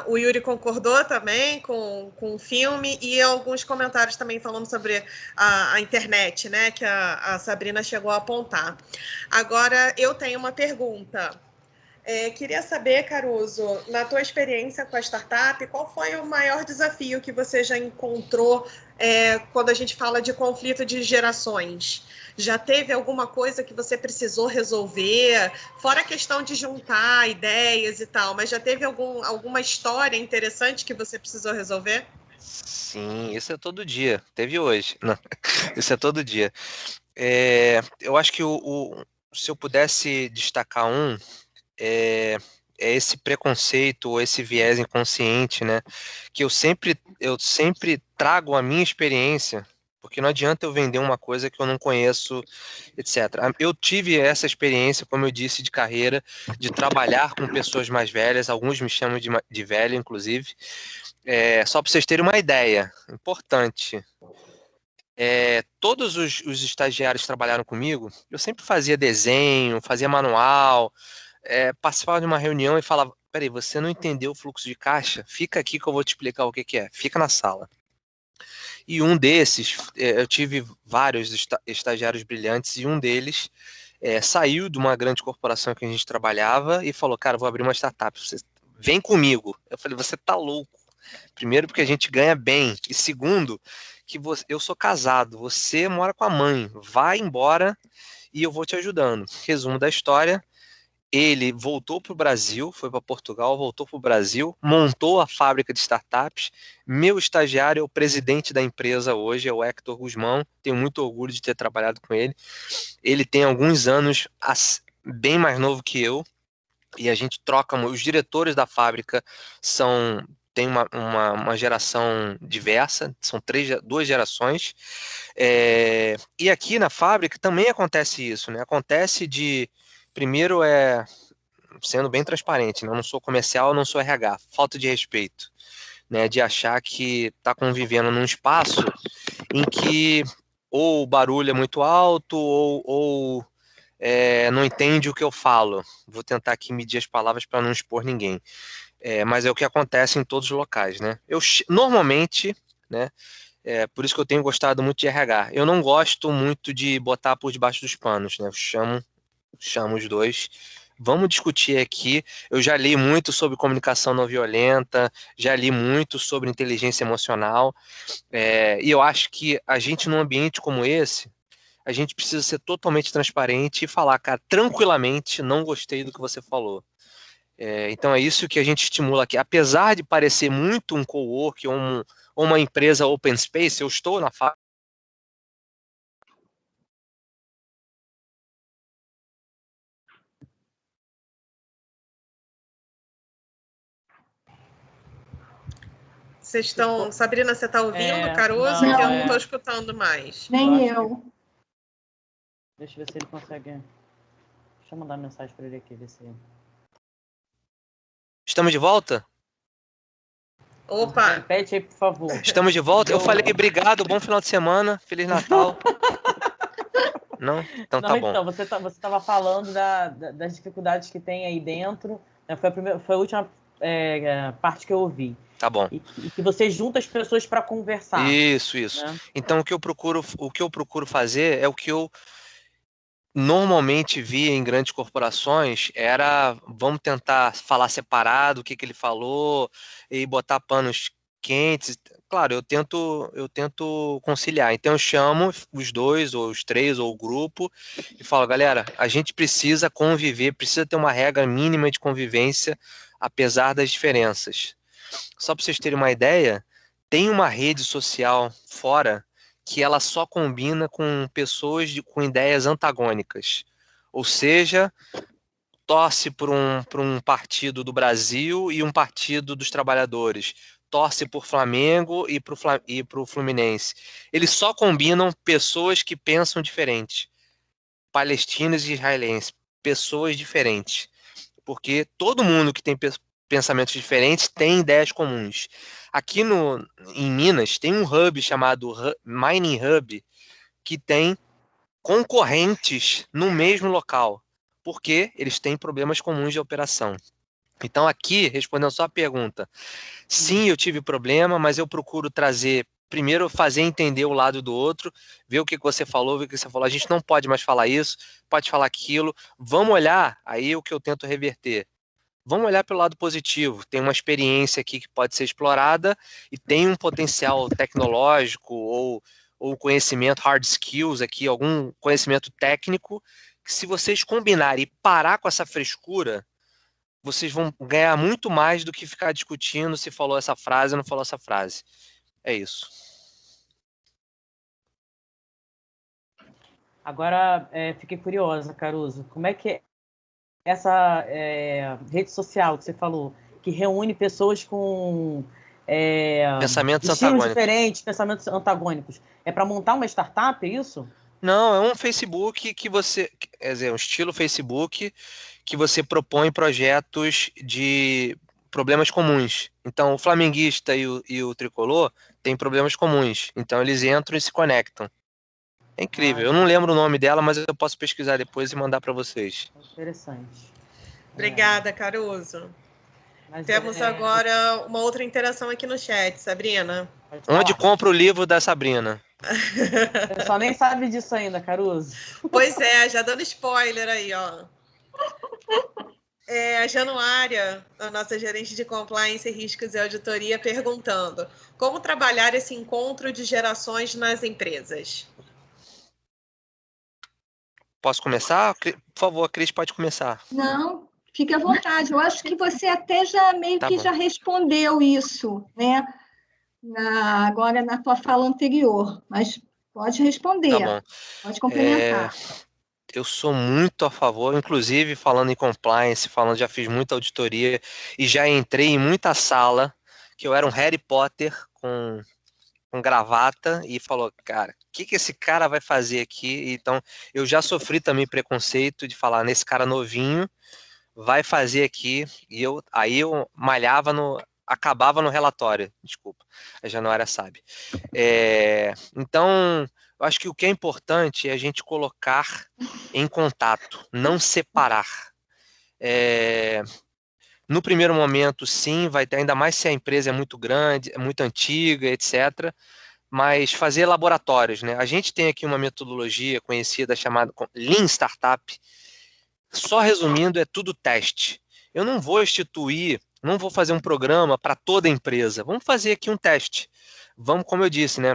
O Yuri concordou também com o filme e alguns comentários também falando sobre a internet, né, que a Sabrina chegou a apontar. Agora, eu tenho uma pergunta. Queria saber, Caruso, na tua experiência com a startup, qual foi o maior desafio que você já encontrou quando a gente fala de conflito de gerações? Já teve alguma coisa que você precisou resolver? Fora a questão de juntar ideias e tal, mas já teve alguma história interessante que você precisou resolver? Sim, isso é todo dia. Teve hoje. Não, isso é todo dia. Eu acho que se eu pudesse destacar é esse preconceito ou esse viés inconsciente, né? Que eu sempre trago a minha experiência, porque não adianta eu vender uma coisa que eu não conheço, etc. Eu tive essa experiência, como eu disse, de carreira, de trabalhar com pessoas mais velhas, alguns me chamam de velho, inclusive. Só para vocês terem uma ideia, importante. Todos os estagiários que trabalharam comigo, eu sempre fazia desenho, fazia manual, participava de uma reunião e falava: peraí, você não entendeu o fluxo de caixa? Fica aqui que eu vou te explicar o que é. Fica na sala. E um desses, eu tive vários estagiários brilhantes, e um deles saiu de uma grande corporação que a gente trabalhava e falou: cara, vou abrir uma startup, você vem comigo. Eu falei: você tá louco. Primeiro, porque a gente ganha bem, e segundo, que eu sou casado, você mora com a mãe, vai embora e eu vou te ajudando. Resumo da história: ele voltou para o Brasil, foi para Portugal, voltou para o Brasil, montou a fábrica de startups. Meu estagiário é o presidente da empresa hoje, é o Hector Guzmão. Tenho muito orgulho de ter trabalhado com ele. Ele tem alguns anos, bem mais novo que eu, e a gente troca. Os diretores da fábrica tem uma geração diversa, são duas gerações. E aqui na fábrica também acontece isso, né? Acontece primeiro, sendo bem transparente, né? Eu não sou comercial, eu não sou RH, falta de respeito, né? De achar que está convivendo num espaço em que ou o barulho é muito alto ou não entende o que eu falo. Vou tentar aqui medir as palavras para não expor ninguém. Mas é o que acontece em todos os locais, né? Normalmente, né? Por isso que eu tenho gostado muito de RH. Eu não gosto muito de botar por debaixo dos panos, né? Eu chamo os dois. Vamos discutir aqui. Eu já li muito sobre comunicação não violenta, já li muito sobre inteligência emocional, e eu acho que a gente, num ambiente como esse, a gente precisa ser totalmente transparente e falar: cara, tranquilamente, não gostei do que você falou. Então é isso que a gente estimula aqui. Apesar de parecer muito um cowork ou uma empresa open space, eu estou na fase. Vocês estão... Sabrina, você está ouvindo, Caruso? Não, que eu não estou escutando mais. Nem eu. Deixa eu ver se ele consegue... Deixa eu mandar uma mensagem para ele aqui, ver se... Estamos de volta? Opa! Repete aí, por favor. Estamos de volta? Eu falei obrigado, bom final de semana, Feliz Natal. Não? Então tá bom. Então, você estava falando das dificuldades que tem aí dentro. Né? Foi a última parte que eu ouvi. Tá bom. E que você junta as pessoas para conversar. Isso. Né? Então, o que eu procuro fazer é o que eu normalmente via em grandes corporações, vamos tentar falar separado o que ele falou e botar panos quentes. Claro, eu tento conciliar. Então eu chamo os dois, ou os três, ou o grupo, e falo, galera, a gente precisa conviver, precisa ter uma regra mínima de convivência, apesar das diferenças. Só para vocês terem uma ideia, tem uma rede social fora que ela só combina com pessoas com ideias antagônicas. Ou seja, torce por um partido do Brasil e um partido dos trabalhadores. Torce por Flamengo e para o Fluminense. Eles só combinam pessoas que pensam diferente. Palestinos e israelenses. Pessoas diferentes. Porque todo mundo que tem pensamentos diferentes tem ideias comuns. Aqui em Minas tem um hub chamado Mining Hub que tem concorrentes no mesmo local, porque eles têm problemas comuns de operação. Então aqui, respondendo a sua pergunta, sim, eu tive problema, mas eu procuro trazer, primeiro fazer entender o lado do outro, ver o que você falou, ver o que você falou, a gente não pode mais falar isso, pode falar aquilo, vamos olhar, aí o que eu tento reverter. Vamos olhar pelo lado positivo. Tem uma experiência aqui que pode ser explorada e tem um potencial tecnológico ou conhecimento, hard skills aqui, algum conhecimento técnico, que se vocês combinarem e parar com essa frescura, vocês vão ganhar muito mais do que ficar discutindo se falou essa frase ou não falou essa frase. É isso. Agora, fiquei curiosa, Caruso. Como é que essa rede social que você falou, que reúne pessoas com pensamentos estilos diferentes, pensamentos antagônicos, é para montar uma startup, é isso? Não, é um Facebook que você, quer dizer, um estilo Facebook que você propõe projetos de problemas comuns. Então, o flamenguista e o tricolor têm problemas comuns. Então, eles entram e se conectam. É incrível. Eu não lembro o nome dela, mas eu posso pesquisar depois e mandar para vocês. Interessante. Obrigada, Caruso. Temos agora uma outra interação aqui no chat, Sabrina. Onde compra o livro da Sabrina? O pessoal nem sabe disso ainda, Caruso. Pois é, já dando spoiler aí, ó. A Januária, a nossa gerente de compliance, riscos e auditoria, perguntando como trabalhar esse encontro de gerações nas empresas. Posso começar? Por favor, a Cris pode começar. Não, fique à vontade. Eu acho que você até já já respondeu isso, né? Agora na tua fala anterior, mas pode responder, tá bom. Pode complementar. Eu sou muito a favor, inclusive falando em compliance, já fiz muita auditoria e já entrei em muita sala que eu era um Harry Potter com gravata e falou, cara, o que esse cara vai fazer aqui? Então, eu já sofri também preconceito de falar nesse cara novinho, vai fazer aqui, e aí eu malhava acabava no relatório, desculpa, a Januária sabe. Então, eu acho que o que é importante é a gente colocar em contato, não separar. No primeiro momento, sim, vai ter, ainda mais se a empresa é muito grande, é muito antiga, etc., mas fazer laboratórios, né? A gente tem aqui uma metodologia conhecida chamada Lean Startup. Só resumindo, é tudo teste. Eu não vou não vou fazer um programa para toda a empresa. Vamos fazer aqui um teste. Vamos, como eu disse, né?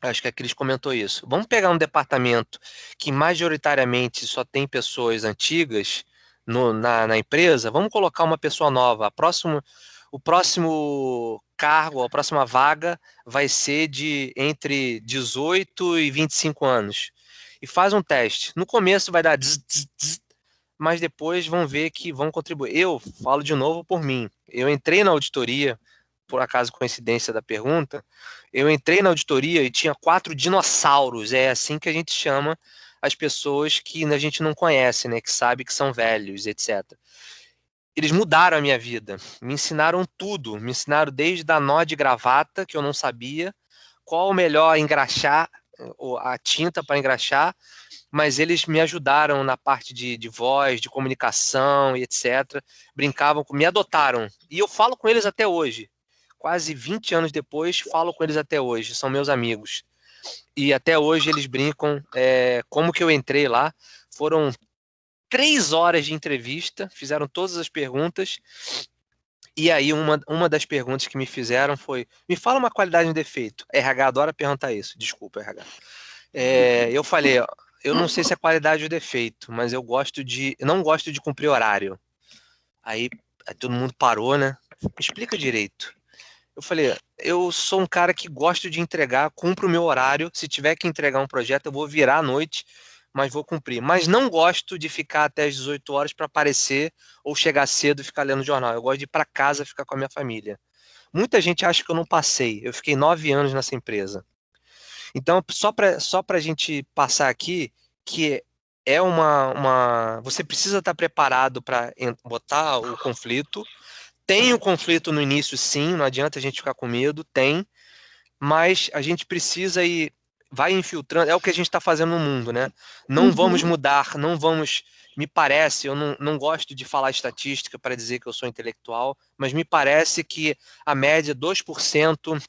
Acho que a Cris comentou isso. Vamos pegar um departamento que majoritariamente só tem pessoas antigas, na empresa, vamos colocar uma pessoa nova. O próximo cargo, a próxima vaga vai ser de entre 18 e 25 anos. E faz um teste. No começo vai dar mas depois vão ver que vão contribuir. Eu falo de novo por mim. Eu entrei na auditoria, por acaso coincidência da pergunta, eu entrei na auditoria e tinha 4 dinossauros. É assim que a gente chama as pessoas que a gente não conhece, né? Que sabe que são velhos, etc. Eles mudaram a minha vida, me ensinaram tudo, me ensinaram desde a nó de gravata, que eu não sabia, qual o melhor engraxar, a tinta para engraxar, mas eles me ajudaram na parte de voz, de comunicação e etc. Brincavam, me adotaram. E eu falo com eles até hoje. Quase 20 anos depois, falo com eles até hoje. São meus amigos. E até hoje eles brincam. Como que eu entrei lá? Foram 3 horas de entrevista, fizeram todas as perguntas. E aí uma das perguntas que me fizeram foi: me fala uma qualidade e um defeito. RH adora perguntar isso. Desculpa, RH. Eu falei, eu não sei se é qualidade ou defeito, mas eu não gosto de cumprir horário. Aí todo mundo parou, né? Me explica direito. Eu falei, eu sou um cara que gosto de entregar, cumpro o meu horário. Se tiver que entregar um projeto, eu vou virar à noite, mas vou cumprir. Mas não gosto de ficar até as 18 horas para aparecer ou chegar cedo e ficar lendo jornal. Eu gosto de ir para casa ficar com a minha família. Muita gente acha que eu não passei. Eu fiquei 9 anos nessa empresa. Então, só para a gente passar aqui, que você precisa estar preparado para botar o conflito. Tem o conflito no início, sim, não adianta a gente ficar com medo, tem, mas a gente precisa ir, vai infiltrando, é o que a gente está fazendo no mundo, né? Não vamos mudar, não vamos, me parece, eu não gosto de falar estatística para dizer que eu sou intelectual, mas me parece que a média 2%,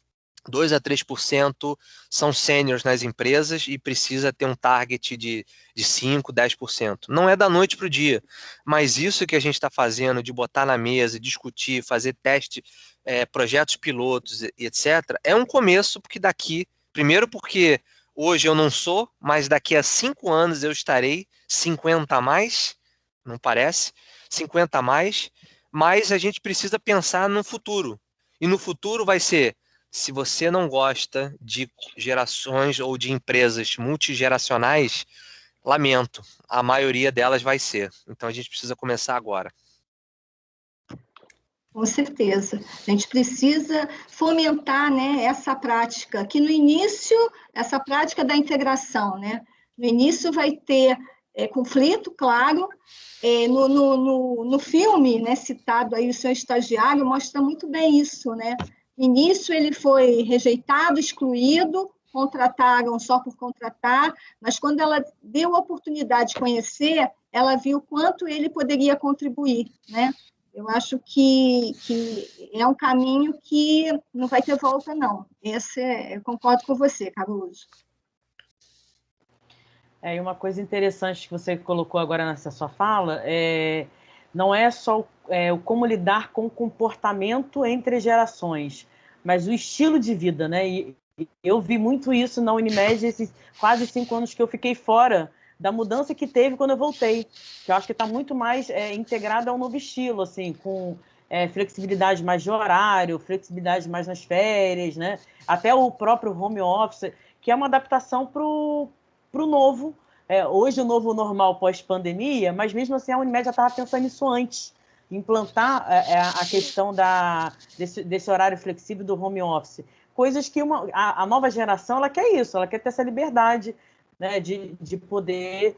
2 a 3% são sêniors nas empresas e precisa ter um target de 5, 10%. Não é da noite para o dia, mas isso que a gente está fazendo de botar na mesa, discutir, fazer teste, projetos pilotos e etc., é um começo, porque primeiro porque hoje eu não sou, mas daqui a 5 anos eu estarei 50 a mais, não parece, 50 a mais, mas a gente precisa pensar no futuro. E no futuro vai ser: se você não gosta de gerações ou de empresas multigeracionais, lamento, a maioria delas vai ser. Então a gente precisa começar agora. Com certeza. A gente precisa fomentar, né, essa prática, que no início, essa prática da integração, né? No início vai ter conflito, claro. No filme, né, citado aí, o seu estagiário, mostra muito bem isso, né? No início ele foi rejeitado, excluído, contrataram só por contratar, mas quando ela deu a oportunidade de conhecer, ela viu quanto ele poderia contribuir, né? Eu acho que é um caminho que não vai ter volta, não. Eu concordo com você, Caruso. E uma coisa interessante que você colocou agora nessa sua fala não é só o como lidar com o comportamento entre gerações, mas o estilo de vida, né? E eu vi muito isso na Unimed, esses quase 5 anos que eu fiquei fora, da mudança que teve quando eu voltei, que eu acho que está muito mais integrada a um novo estilo, assim, com flexibilidade mais de horário, flexibilidade mais nas férias, né? Até o próprio home office, que é uma adaptação para o novo, hoje o novo normal pós-pandemia, mas mesmo assim a Unimed já estava pensando nisso antes, implantar a questão desse horário flexível do home office. Coisas que a nova geração ela quer isso, ela quer ter essa liberdade, né, de poder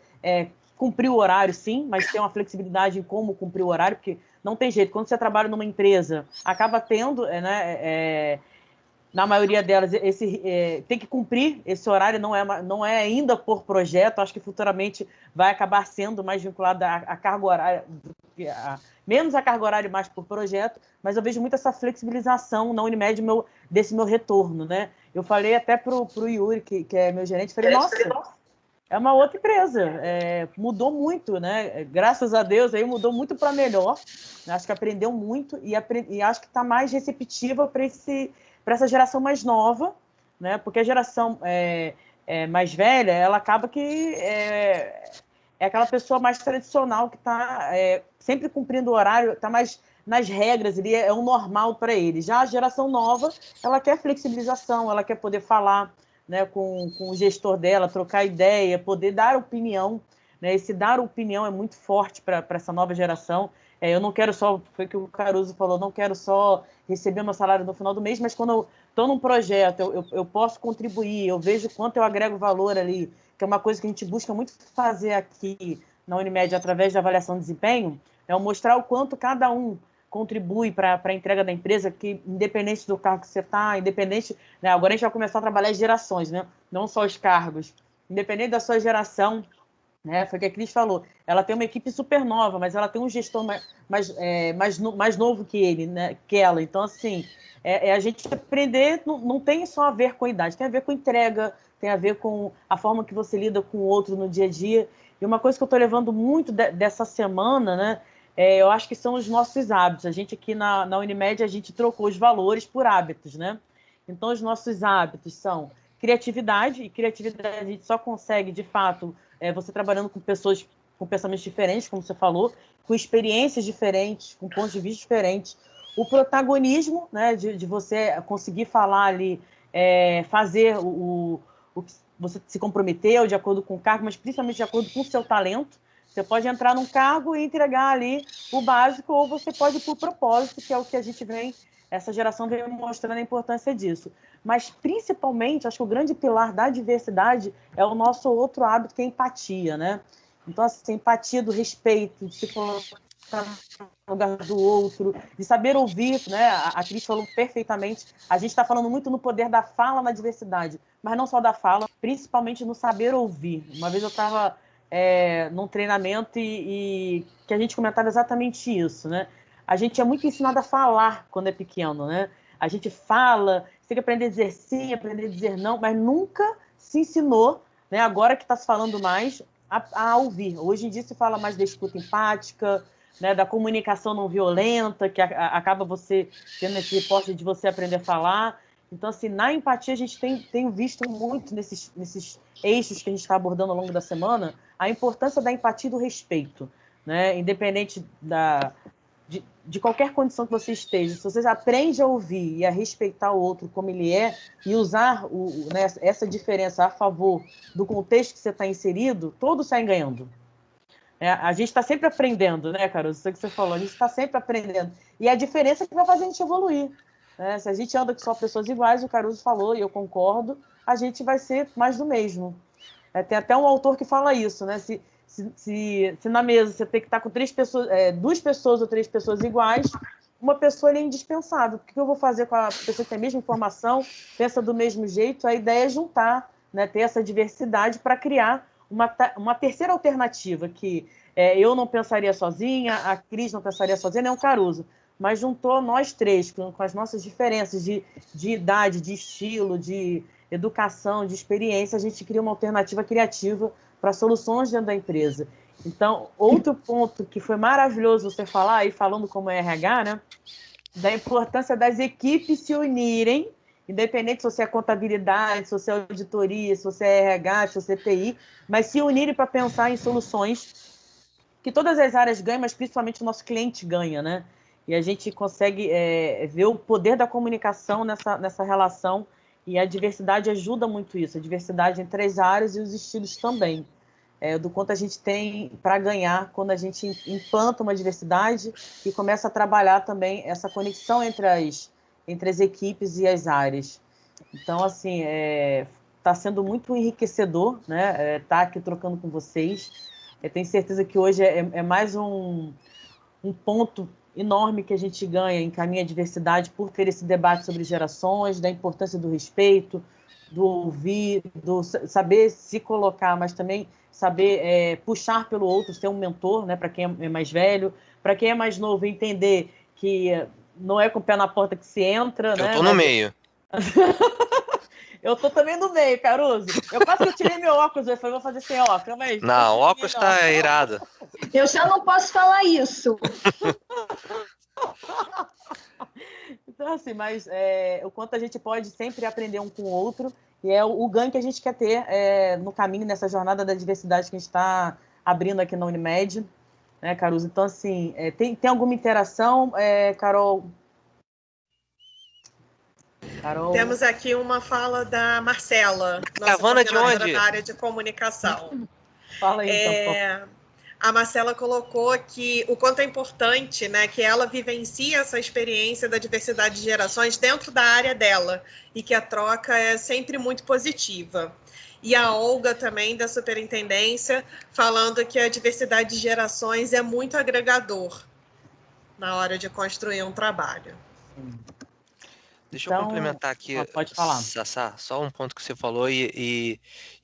cumprir o horário, sim, mas ter uma flexibilidade em como cumprir o horário, porque não tem jeito. Quando você trabalha numa empresa, acaba tendo, na maioria delas, tem que cumprir esse horário, não é ainda por projeto, acho que futuramente vai acabar sendo mais vinculado à carga horária, menos a carga horária, mais por projeto, mas eu vejo muito essa flexibilização na Unimed desse meu retorno, né? Eu falei até pro Yuri, que é meu gerente, falei, nossa, é uma outra empresa, mudou muito, né? Graças a Deus, aí mudou muito para melhor, acho que aprendeu muito e acho que está mais receptiva para essa geração mais nova, né? Porque a geração mais velha, ela acaba que é aquela pessoa mais tradicional que está sempre cumprindo o horário, está mais nas regras, ele é o normal para ele. Já a geração nova, ela quer flexibilização, ela quer poder falar, né, com o gestor dela, trocar ideia, poder dar opinião, né? Esse dar opinião é muito forte para essa nova geração. Eu não quero só, foi o que o Caruso falou, não quero só receber meu salário no final do mês, mas quando eu estou num projeto, eu posso contribuir, eu vejo quanto eu agrego valor ali, que é uma coisa que a gente busca muito fazer aqui na Unimed através da avaliação de desempenho, é mostrar o quanto cada um contribui para a entrega da empresa, que independente do cargo que você está, independente, né, agora a gente vai começar a trabalhar as gerações, né, não só os cargos, independente da sua geração, né, foi o que a Cris falou, ela tem uma equipe super nova, mas ela tem um gestor mais novo que ele, né, que ela, então assim, a gente aprender, não tem só a ver com a idade, tem a ver com entrega, tem a ver com a forma que você lida com o outro no dia a dia, e uma coisa que eu estou levando muito dessa semana, né, eu acho que são os nossos hábitos. A gente aqui na Unimed, a gente trocou os valores por hábitos, né? Então, os nossos hábitos são criatividade, e criatividade a gente só consegue, de fato, você trabalhando com pessoas com pensamentos diferentes, como você falou, com experiências diferentes, com pontos de vista diferentes. O protagonismo, né, de você conseguir falar ali, fazer o que você se comprometeu de acordo com o cargo, mas principalmente de acordo com o seu talento. Você pode entrar num cargo e entregar ali o básico, ou você pode ir por propósito, que é o que a gente essa geração vem mostrando a importância disso. Mas, principalmente, acho que o grande pilar da diversidade é o nosso outro hábito, que é a empatia, né? Então, assim, empatia do respeito, de se colocar no lugar do outro, de saber ouvir, né? A Cris falou perfeitamente, a gente está falando muito no poder da fala na diversidade, mas não só da fala, principalmente no saber ouvir. Uma vez eu estava num treinamento e que a gente comentava exatamente isso, né? A gente é muito ensinado a falar quando é pequeno, né? A gente fala, você tem que aprender a dizer sim, aprender a dizer não, mas nunca se ensinou, né? Agora que está se falando mais, a ouvir. Hoje em dia se fala mais da escuta empática, né? Da comunicação não violenta, que acaba você tendo esse reporte de você aprender a falar. Então, assim, na empatia a gente tem visto muito nesses eixos que a gente está abordando ao longo da semana, a importância da empatia e do respeito, né? Independente de qualquer condição que você esteja, se você aprende a ouvir e a respeitar o outro como ele é e usar né, essa diferença a favor do contexto que você está inserido, todos saem ganhando. A gente está sempre aprendendo, né, Caruso? Isso que você falou, a gente está sempre aprendendo. E a diferença é que vai fazer a gente evoluir. Né? Se a gente anda com só pessoas iguais, o Caruso falou, e eu concordo, a gente vai ser mais do mesmo. Tem até um autor que fala isso, né? Se na mesa você tem que estar com duas pessoas ou três pessoas iguais, uma pessoa é indispensável. O que eu vou fazer com a pessoa que tem a mesma informação, pensa do mesmo jeito? A ideia é juntar, né? Ter essa diversidade para criar uma terceira alternativa que eu não pensaria sozinha, a Cris não pensaria sozinha, nem o Caruso, mas juntou nós três, com as nossas diferenças de idade, de estilo, de educação, de experiência, a gente cria uma alternativa criativa para soluções dentro da empresa. Então, outro ponto que foi maravilhoso você falar, aí falando como é RH, né, da importância das equipes se unirem, independente se você é contabilidade, se você é auditoria, se você é RH, se você é TI, mas se unirem para pensar em soluções que todas as áreas ganham, mas principalmente o nosso cliente ganha, né? E a gente consegue ver o poder da comunicação nessa relação, e a diversidade ajuda muito isso, a diversidade entre as áreas e os estilos também. Do quanto a gente tem para ganhar quando a gente implanta uma diversidade e começa a trabalhar também essa conexão entre as equipes e as áreas. Então, assim, está sendo muito enriquecedor, né? Estar aqui trocando com vocês. Eu tenho certeza que hoje é mais um ponto enorme que a gente ganha em caminho à diversidade por ter esse debate sobre gerações, da importância do respeito, do ouvir, do saber se colocar, mas também saber puxar pelo outro, ser um mentor, né, para quem é mais velho, para quem é mais novo, entender que não é com o pé na porta que se entra. Eu né? tô no meio. Eu tô também no meio, Caruso. Eu quase que eu tirei meu óculos, eu falei, vou fazer sem óculos, mas... Não, o óculos tá irado. Eu já não posso falar isso. Então, assim, mas o quanto a gente pode sempre aprender um com o outro, e é o ganho que a gente quer ter no caminho, nessa jornada da diversidade que a gente está abrindo aqui na Unimed, né, Caruso? Então, assim, tem alguma interação, Carol? Carol? Temos aqui uma fala da Marcela, nossa Caravana de coordenadora onde? da área de comunicação. Fala aí, então. A Marcela colocou que o quanto é importante, né, que ela vivencie essa experiência da diversidade de gerações dentro da área dela e que a troca é sempre muito positiva. E a Olga também, da superintendência, falando que a diversidade de gerações é muito agregador na hora de construir um trabalho. Deixa eu complementar aqui, pode falar. Sassá, só um ponto que você falou e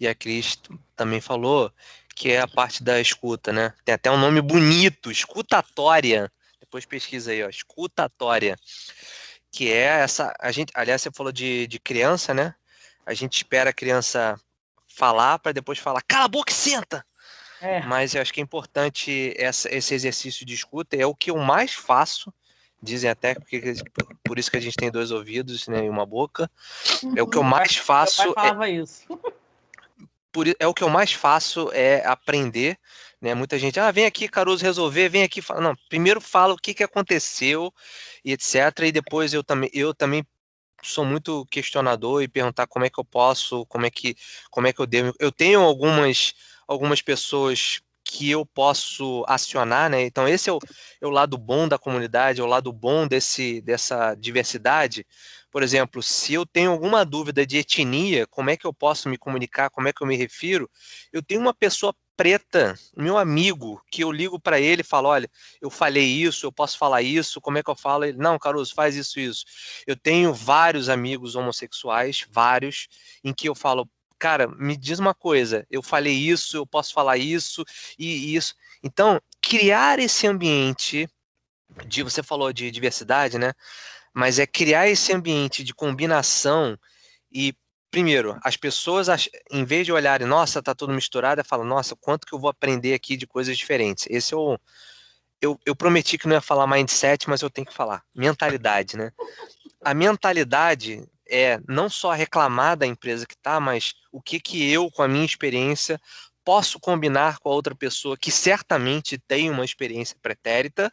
a Cris também falou, que é a parte da escuta, né? Tem até um nome bonito, escutatória. Depois pesquisa aí, ó, escutatória. Que é essa, aliás, você falou de criança, né? A gente espera a criança falar para depois falar, cala a boca e senta! Mas eu acho que é importante esse exercício de escuta, é o que eu mais faço. Dizem até que por isso que a gente tem 2 ouvidos, né, e uma boca. É o que eu mais faço. Meu pai falava isso. É o que eu mais faço é aprender, né? Muita gente, vem aqui, Caruso, resolver, vem aqui. Não, primeiro fala o que aconteceu e etc. E depois eu também sou muito questionador e perguntar como é que eu posso, como é que eu devo. Eu tenho algumas pessoas que eu posso acionar, né? Então esse é o lado bom da comunidade, é o lado bom dessa diversidade. Por exemplo, se eu tenho alguma dúvida de etnia, como é que eu posso me comunicar, como é que eu me refiro, eu tenho uma pessoa preta, meu amigo, que eu ligo para ele e falo, olha, eu falei isso, eu posso falar isso, como é que eu falo? Ele, não, Caruso, faz isso. Eu tenho vários amigos homossexuais, vários, em que eu falo, cara, me diz uma coisa, eu falei isso, eu posso falar isso e isso. Então, criar esse ambiente você falou de diversidade, né? Mas é criar esse ambiente de combinação e, primeiro, as pessoas, em vez de olharem, nossa, tá tudo misturado, falam, nossa, quanto que eu vou aprender aqui de coisas diferentes. Esse é eu prometi que não ia falar mindset, mas eu tenho que falar. Mentalidade, né? A mentalidade é não só reclamar da empresa que tá, mas o que eu, com a minha experiência, posso combinar com a outra pessoa que certamente tem uma experiência pretérita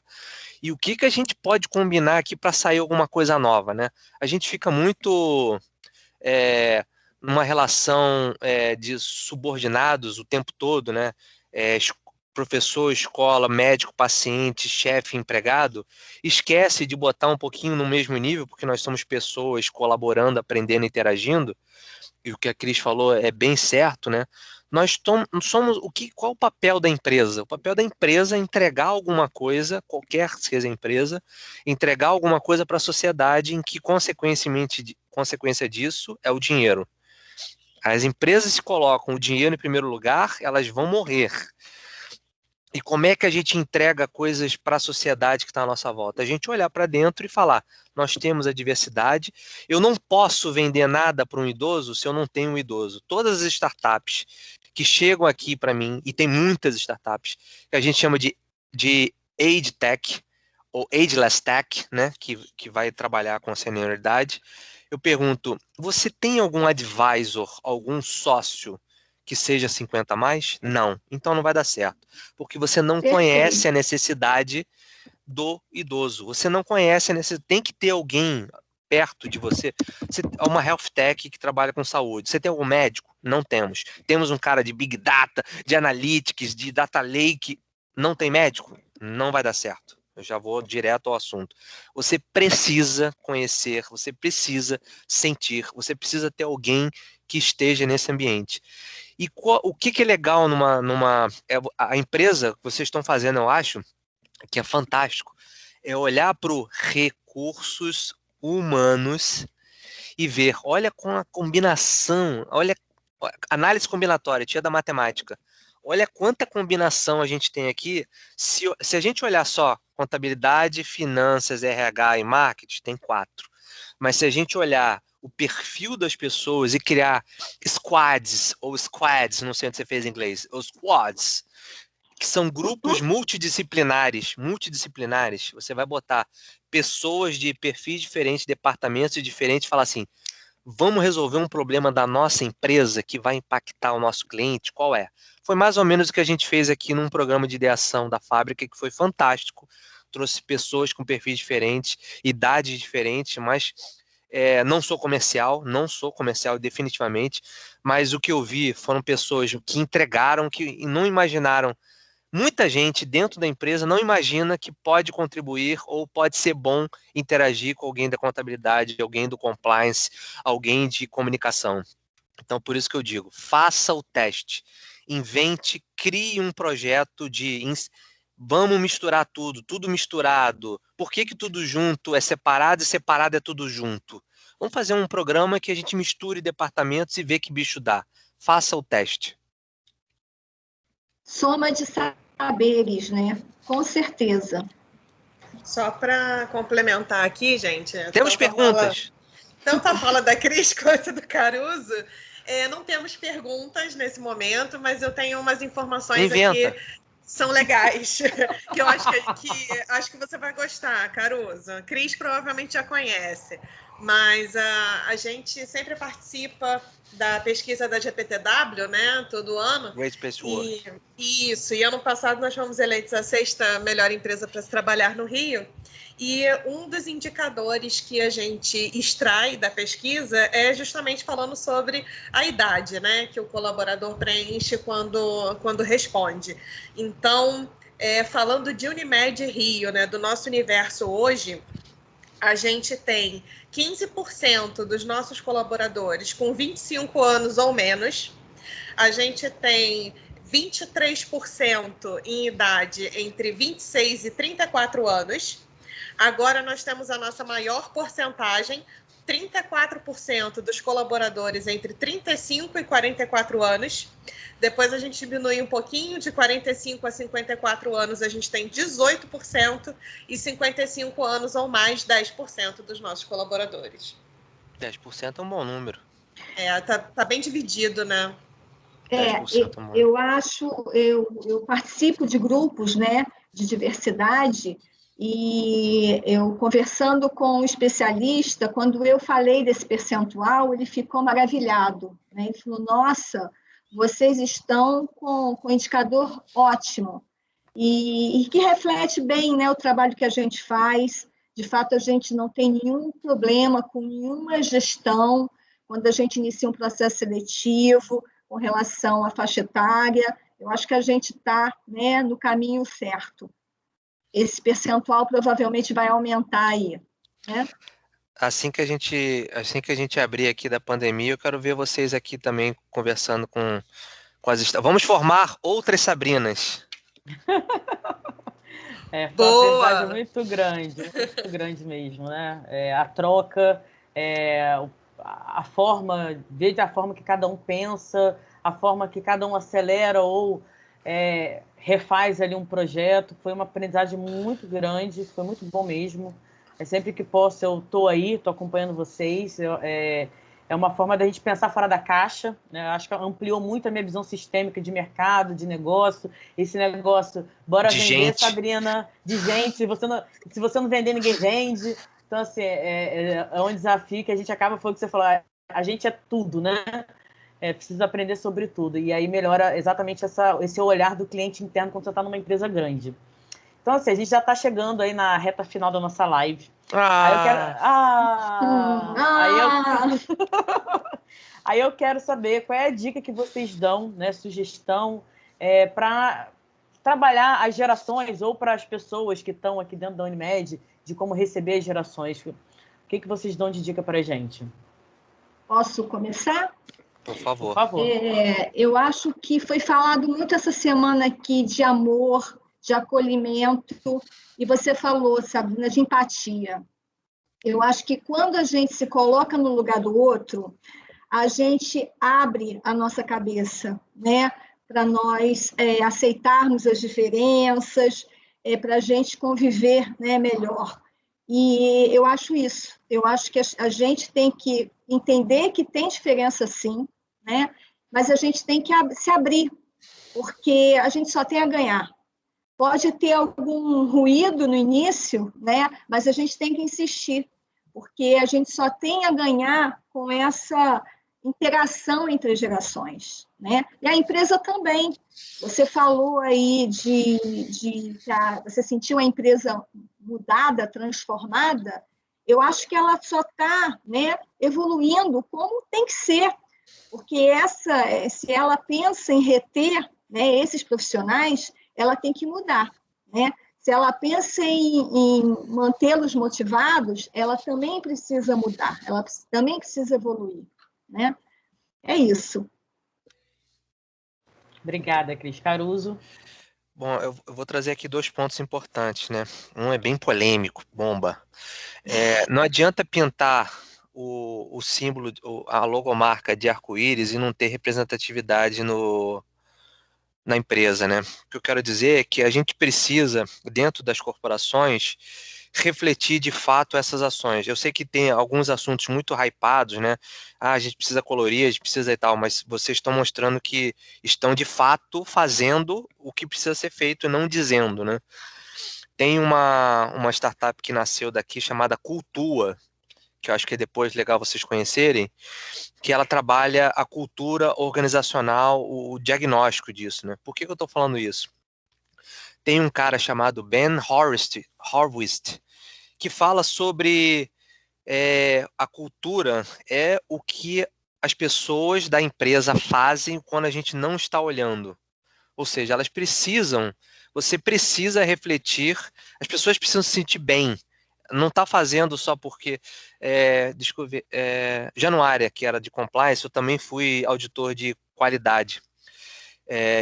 e o que a gente pode combinar aqui para sair alguma coisa nova, né? A gente fica muito numa relação de subordinados o tempo todo, né? Professor, escola, médico, paciente, chefe, empregado, esquece de botar um pouquinho no mesmo nível, porque nós somos pessoas colaborando, aprendendo, interagindo, e o que a Cris falou é bem certo, né? Nós somos qual o papel da empresa? O papel da empresa é entregar alguma coisa, qualquer que seja a empresa, entregar alguma coisa para a sociedade em que, consequência disso, é o dinheiro. As empresas se colocam o dinheiro em primeiro lugar, elas vão morrer. E como é que a gente entrega coisas para a sociedade que está à nossa volta? A gente olhar para dentro e falar, nós temos a diversidade, eu não posso vender nada para um idoso se eu não tenho um idoso. Todas as startups que chegam aqui para mim, e tem muitas startups, que a gente chama de age tech, ou ageless tech, né, que vai trabalhar com a senioridade, eu pergunto, você tem algum advisor, algum sócio que seja 50 a mais? Não. Então não vai dar certo. Porque você não conhece a necessidade do idoso. Você não conhece a necessidade. Tem que ter alguém perto de você. Uma health tech que trabalha com saúde. Você tem algum médico? Não temos. Temos um cara de Big Data, de Analytics, de Data Lake. Não tem médico? Não vai dar certo. Eu já vou direto ao assunto. Você precisa conhecer, você precisa sentir, você precisa ter alguém que esteja nesse ambiente. E o que é legal a empresa que vocês estão fazendo, eu acho, que é fantástico, é olhar para os recursos humanos e ver, olha com a combinação, olha, análise combinatória, tia da matemática, olha quanta combinação a gente tem aqui. Se a gente olhar só contabilidade, finanças, RH e marketing, tem 4. Mas se a gente olhar o perfil das pessoas e criar squads, não sei onde você fez em inglês, os squads, que são grupos multidisciplinares, você vai botar pessoas de perfis diferentes, departamentos diferentes, e falar assim, vamos resolver um problema da nossa empresa que vai impactar o nosso cliente, qual é? Foi mais ou menos o que a gente fez aqui num programa de ideação da fábrica, que foi fantástico, trouxe pessoas com perfis diferentes, idades diferentes, mas não sou comercial definitivamente, mas o que eu vi foram pessoas que entregaram, que não imaginaram. Muita gente dentro da empresa não imagina que pode contribuir ou pode ser bom interagir com alguém da contabilidade, alguém do compliance, alguém de comunicação. Então, por isso que eu digo, faça o teste, invente, crie um projeto vamos misturar tudo misturado. Por que tudo junto é separado e separado é tudo junto? Vamos fazer um programa que a gente misture departamentos e vê que bicho dá. Faça o teste. Soma de saberes, né? Com certeza. Só para complementar aqui, gente. Temos perguntas. Tanto a fala da Cris quanto do Caruso. Não temos perguntas nesse momento, mas eu tenho umas informações aqui que são legais, que eu acho que você vai gostar, Caruso. A Cris provavelmente já conhece, mas a gente sempre participa da pesquisa da GPTW, né, todo ano. Great Place to Work. Isso, e ano passado nós fomos eleitos a 6ª melhor empresa para se trabalhar no Rio. E um dos indicadores que a gente extrai da pesquisa é justamente falando sobre a idade, né, que o colaborador preenche quando responde. Então, falando de Unimed Rio, né, do nosso universo hoje, a gente tem 15% dos nossos colaboradores com 25 anos ou menos, a gente tem 23% em idade entre 26 e 34 anos. Agora nós temos a nossa maior porcentagem, 34% dos colaboradores entre 35 e 44 anos. Depois a gente diminui um pouquinho, de 45 a 54 anos a gente tem 18% e 55 anos ou mais, 10% dos nossos colaboradores. 10% é um bom número. Tá bem dividido, né? Eu participo de grupos, né, de diversidade, e eu conversando com um especialista, quando eu falei desse percentual, ele ficou maravilhado, né? Ele falou, nossa, vocês estão com um indicador ótimo, e que reflete bem, né, o trabalho que a gente faz. De fato, a gente não tem nenhum problema com nenhuma gestão quando a gente inicia um processo seletivo com relação à faixa etária. Eu acho que a gente está, né, no caminho certo. Esse percentual provavelmente vai aumentar aí, né? Assim que a gente abrir aqui da pandemia, eu quero ver vocês aqui também conversando com as... Vamos formar outras Sabrinas. Foi uma aprendizagem muito grande mesmo, né? A troca, a forma, desde a forma que cada um pensa, a forma que cada um acelera ou refaz ali um projeto, foi uma aprendizagem muito grande, foi muito bom mesmo. Sempre que posso, eu estou aí, estou acompanhando vocês. É uma forma da gente pensar fora da caixa, né? Acho que ampliou muito a minha visão sistêmica de mercado, de negócio. Esse negócio, bora vender, gente. Sabrina, de gente. Se você não vender, ninguém vende. Então, assim, é um desafio que a gente acaba, foi o que você falou, a gente é tudo, né? Precisa aprender sobre tudo. E aí melhora exatamente esse olhar do cliente interno quando você está numa empresa grande. Então, assim, a gente já está chegando aí na reta final da nossa live. Aí eu quero saber qual é a dica que vocês dão, né, sugestão, para trabalhar as gerações ou para as pessoas que estão aqui dentro da Unimed, de como receber as gerações. O que vocês dão de dica para a gente? Posso começar? Por favor. Eu acho que foi falado muito essa semana aqui de amor, de acolhimento, e você falou, Sabrina, de empatia. Eu acho que quando a gente se coloca no lugar do outro, a gente abre a nossa cabeça, né, para nós aceitarmos as diferenças, para a gente conviver, né, melhor. E eu acho isso. Eu acho que a gente tem que entender que tem diferença, sim, né, mas a gente tem que se abrir, porque a gente só tem a ganhar. Pode ter algum ruído no início, né? Mas a gente tem que insistir, porque a gente só tem a ganhar com essa interação entre as gerações, né? E a empresa também. Você falou aí você sentiu a empresa mudada, transformada. Eu acho que ela só está, né, evoluindo como tem que ser, porque se ela pensa em reter, né, esses profissionais, ela tem que mudar, né? Se ela pensa em mantê-los motivados, ela também precisa mudar, ela também precisa evoluir, né? É isso. Obrigada, Cris. Caruso. Bom, eu vou trazer aqui 2 pontos importantes, né? Um é bem polêmico, bomba. Não adianta pintar o símbolo, a logomarca de arco-íris e não ter representatividade na empresa, né? O que eu quero dizer é que a gente precisa, dentro das corporações, refletir de fato essas ações. Eu sei que tem alguns assuntos muito hypados, né? Ah, a gente precisa colorir, a gente precisa e tal, mas vocês estão mostrando que estão de fato fazendo o que precisa ser feito e não dizendo, né? Tem uma startup que nasceu daqui chamada Cultua, que eu acho que é depois legal vocês conhecerem, que ela trabalha a cultura organizacional, o diagnóstico disso, né? Por que eu estou falando isso? Tem um cara chamado Ben Horwitz, que fala sobre a cultura é o que as pessoas da empresa fazem quando a gente não está olhando. Ou seja, você precisa refletir, as pessoas precisam se sentir bem. Não está fazendo só porque, deixa eu ver, Januária, que era de compliance, eu também fui auditor de qualidade.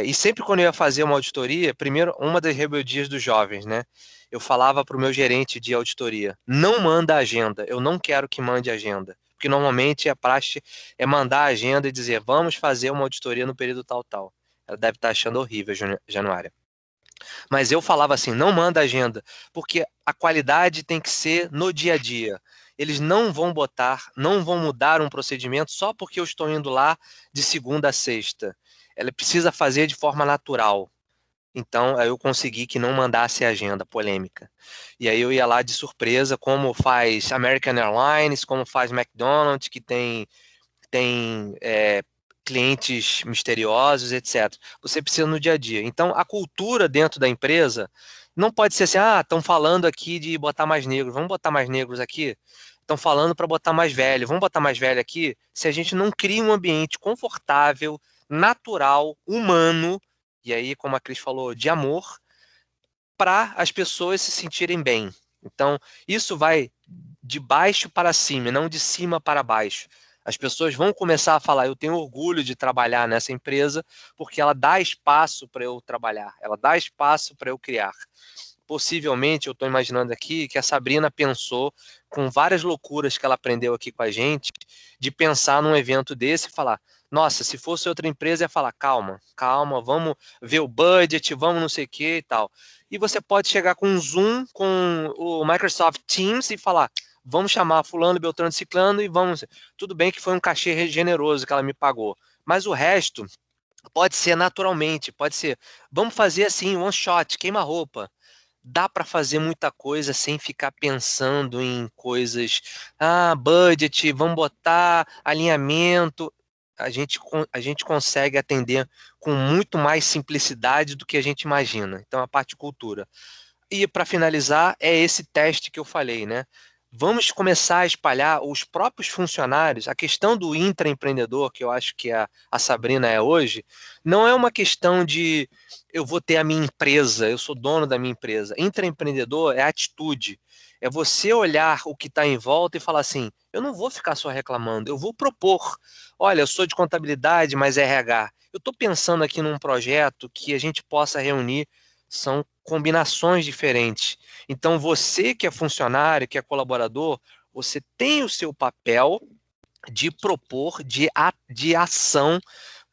E sempre quando eu ia fazer uma auditoria, primeiro, uma das rebeldias dos jovens, né? Eu falava para o meu gerente de auditoria, não manda agenda, eu não quero que mande agenda. Porque normalmente a praxe é mandar a agenda e dizer, vamos fazer uma auditoria no período tal, tal. Ela deve estar achando horrível, Januária. Mas eu falava assim, não manda agenda, porque a qualidade tem que ser no dia a dia. Eles não vão mudar um procedimento só porque eu estou indo lá de segunda a sexta. Ela precisa fazer de forma natural. Então, aí eu consegui que não mandasse agenda polêmica. E aí eu ia lá de surpresa, como faz American Airlines, como faz McDonald's, que tem clientes misteriosos, etc. Você precisa no dia a dia. Então, a cultura dentro da empresa não pode ser assim, estão falando aqui de botar mais negros, vamos botar mais negros aqui? Estão falando para botar mais velho, vamos botar mais velho aqui? Se a gente não cria um ambiente confortável, natural, humano, e aí, como a Cris falou, de amor, para as pessoas se sentirem bem. Então, isso vai de baixo para cima, não de cima para baixo. As pessoas vão começar a falar, eu tenho orgulho de trabalhar nessa empresa, porque ela dá espaço para eu trabalhar, ela dá espaço para eu criar. Possivelmente, eu estou imaginando aqui que a Sabrina pensou, com várias loucuras que ela aprendeu aqui com a gente, de pensar num evento desse e falar, nossa, se fosse outra empresa, ia falar, calma, vamos ver o budget, vamos não sei o que e tal. E você pode chegar com um Zoom, com o Microsoft Teams e falar, vamos chamar fulano, beltrano, ciclano e vamos... Tudo bem que foi um cachê generoso que ela me pagou, mas o resto pode ser naturalmente, pode ser, vamos fazer assim, one shot, queima-roupa. Dá para fazer muita coisa sem ficar pensando em coisas, budget, vamos botar alinhamento. A gente consegue atender com muito mais simplicidade do que a gente imagina. Então, a parte de cultura. E, para finalizar, é esse teste que eu falei, né? Vamos começar a espalhar os próprios funcionários. A questão do intraempreendedor, que eu acho que a Sabrina é hoje, não é uma questão de eu vou ter a minha empresa, eu sou dono da minha empresa. Intraempreendedor é atitude. É você olhar o que está em volta e falar assim, eu não vou ficar só reclamando, eu vou propor. Olha, eu sou de contabilidade, mas é RH. Eu estou pensando aqui num projeto que a gente possa reunir, são combinações diferentes. Então, você que é funcionário, que é colaborador, você tem o seu papel de propor, de ação.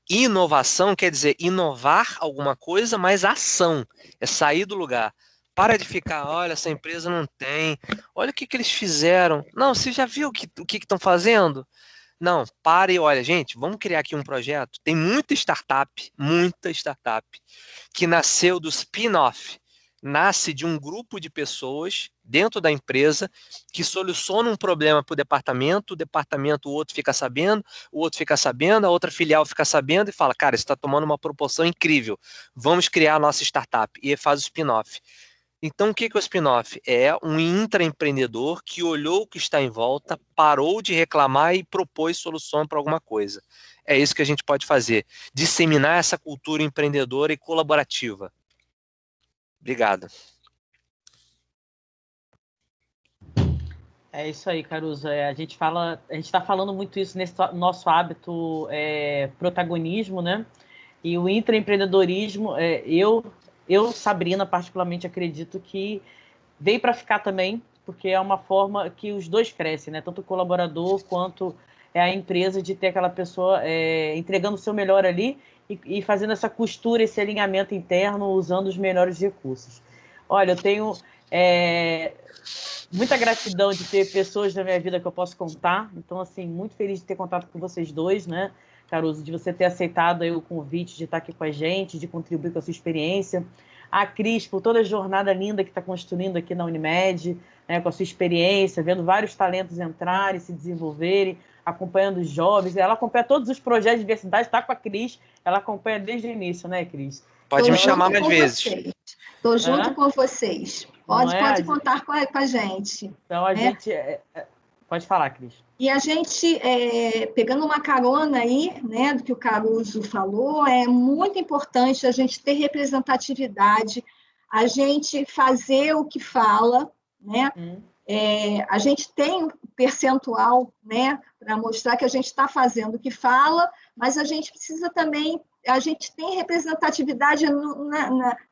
Inovação quer dizer inovar alguma coisa, mas ação. É sair do lugar. Para de ficar, olha, essa empresa não tem. Olha o que eles fizeram. Não, você já viu o que estão fazendo? Não, para e olha, gente, vamos criar aqui um projeto. Tem muita startup, que nasceu do spin-off. Nasce de um grupo de pessoas dentro da empresa, que soluciona um problema para o departamento, o outro fica sabendo, o outro fica sabendo, a outra filial fica sabendo e fala, cara, isso está tomando uma proporção incrível, vamos criar a nossa startup, e faz o spin-off. Então, o que é o spin-off? É um intraempreendedor que olhou o que está em volta, parou de reclamar e propôs solução para alguma coisa. É isso que a gente pode fazer, disseminar essa cultura empreendedora e colaborativa. Obrigado. É isso aí, Caruso. A gente está falando muito isso nesse nosso hábito protagonismo, né? E o intraempreendedorismo, eu, Sabrina, particularmente acredito que veio para ficar também, porque é uma forma que os dois crescem, né? Tanto o colaborador quanto a empresa, de ter aquela pessoa entregando o seu melhor ali e fazendo essa costura, esse alinhamento interno, usando os melhores recursos. Olha, eu tenho muita gratidão de ter pessoas na minha vida que eu posso contar. Então, assim, muito feliz de ter contato com vocês dois, né, Caruso, de você ter aceitado aí o convite de estar aqui com a gente, de contribuir com a sua experiência. A Cris, por toda a jornada linda que está construindo aqui na Unimed, né, com a sua experiência, vendo vários talentos entrarem, se desenvolverem, acompanhando os jovens. Ela acompanha todos os projetos de diversidade, está com a Cris, ela acompanha desde o início, né, Cris? Pode me chamar mais vezes. Estou junto com vocês. Pode contar com a gente. Então, a gente... Pode falar, Cris. E a gente, pegando uma carona aí, né, do que o Caruso falou, é muito importante a gente ter representatividade, a gente fazer o que fala, né? A gente tem um percentual, né, para mostrar que a gente está fazendo o que fala, mas a gente precisa também, a gente tem representatividade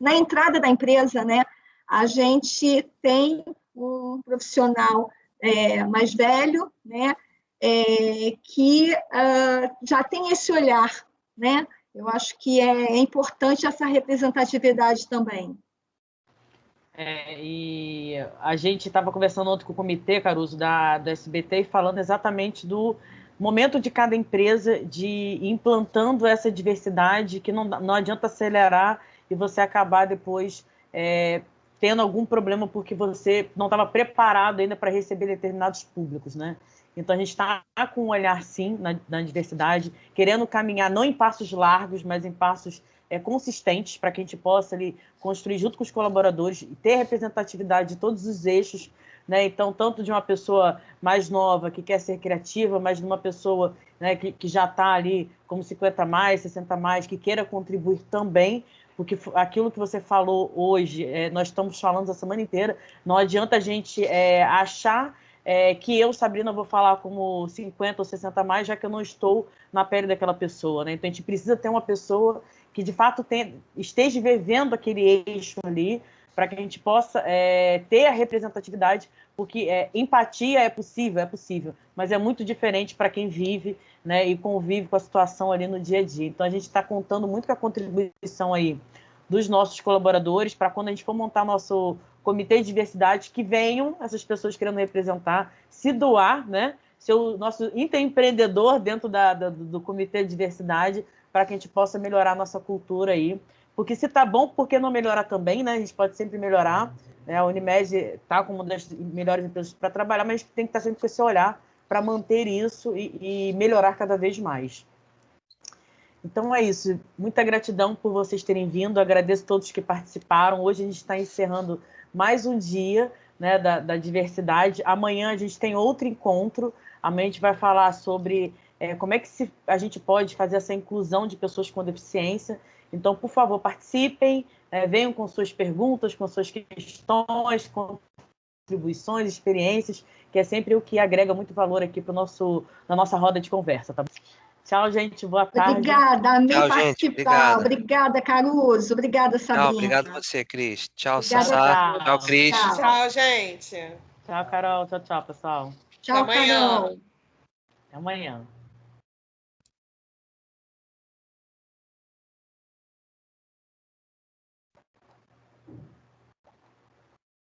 na entrada da empresa, né? A gente tem um profissional mais velho, né, que já tem esse olhar, né? Eu acho que é importante essa representatividade também. E a gente estava conversando ontem com o comitê, Caruso, da SBT, e falando exatamente do momento de cada empresa de ir implantando essa diversidade, que não adianta acelerar e você acabar depois tendo algum problema porque você não estava preparado ainda para receber determinados públicos, né? Então, a gente está com um olhar, sim, na diversidade, querendo caminhar não em passos largos, mas em passos consistentes, para que a gente possa ali construir junto com os colaboradores e ter representatividade de todos os eixos, né? Então, tanto de uma pessoa mais nova que quer ser criativa, mas de uma pessoa, né, que já está ali como 50 mais, 60 mais, que queira contribuir também, porque aquilo que você falou hoje, nós estamos falando a semana inteira, não adianta a gente achar que eu, Sabrina, vou falar como 50 ou 60 mais, já que eu não estou na pele daquela pessoa, né? Então, a gente precisa ter uma pessoa que, de fato, esteja vivendo aquele eixo ali, para que a gente possa ter a representatividade, porque empatia é possível, mas é muito diferente para quem vive, né, e convive com a situação ali no dia a dia. Então, a gente está contando muito com a contribuição aí dos nossos colaboradores, para quando a gente for montar nosso comitê de diversidade, que venham essas pessoas querendo representar, se doar, né, ser o nosso empreendedor dentro do comitê de diversidade, para que a gente possa melhorar a nossa cultura aí. Porque se tá bom, por que não melhorar também, né? A gente pode sempre melhorar. Né? A Unimed está como uma das melhores empresas para trabalhar, mas a gente tem que estar sempre com esse olhar para manter isso e melhorar cada vez mais. Então é isso. Muita gratidão por vocês terem vindo. Agradeço a todos que participaram. Hoje a gente está encerrando mais um dia, né, da diversidade. Amanhã a gente tem outro encontro. Amanhã a gente vai falar sobre como é que a gente pode fazer essa inclusão de pessoas com deficiência. Então, por favor, participem, venham com suas perguntas, com suas questões, contribuições, experiências, que é sempre o que agrega muito valor aqui para na nossa roda de conversa. Tá? Tchau, gente. Boa tarde. Obrigada, amei participar. Gente, obrigada, Caruso. Obrigada, Sabrina. Tchau, obrigado a você, Cris. Tchau, Obrigada, Sassá. Tchau, Cris. Tchau, gente. Tchau, Carol. Tchau, pessoal. Tchau, Até amanhã. Carol. Até amanhã.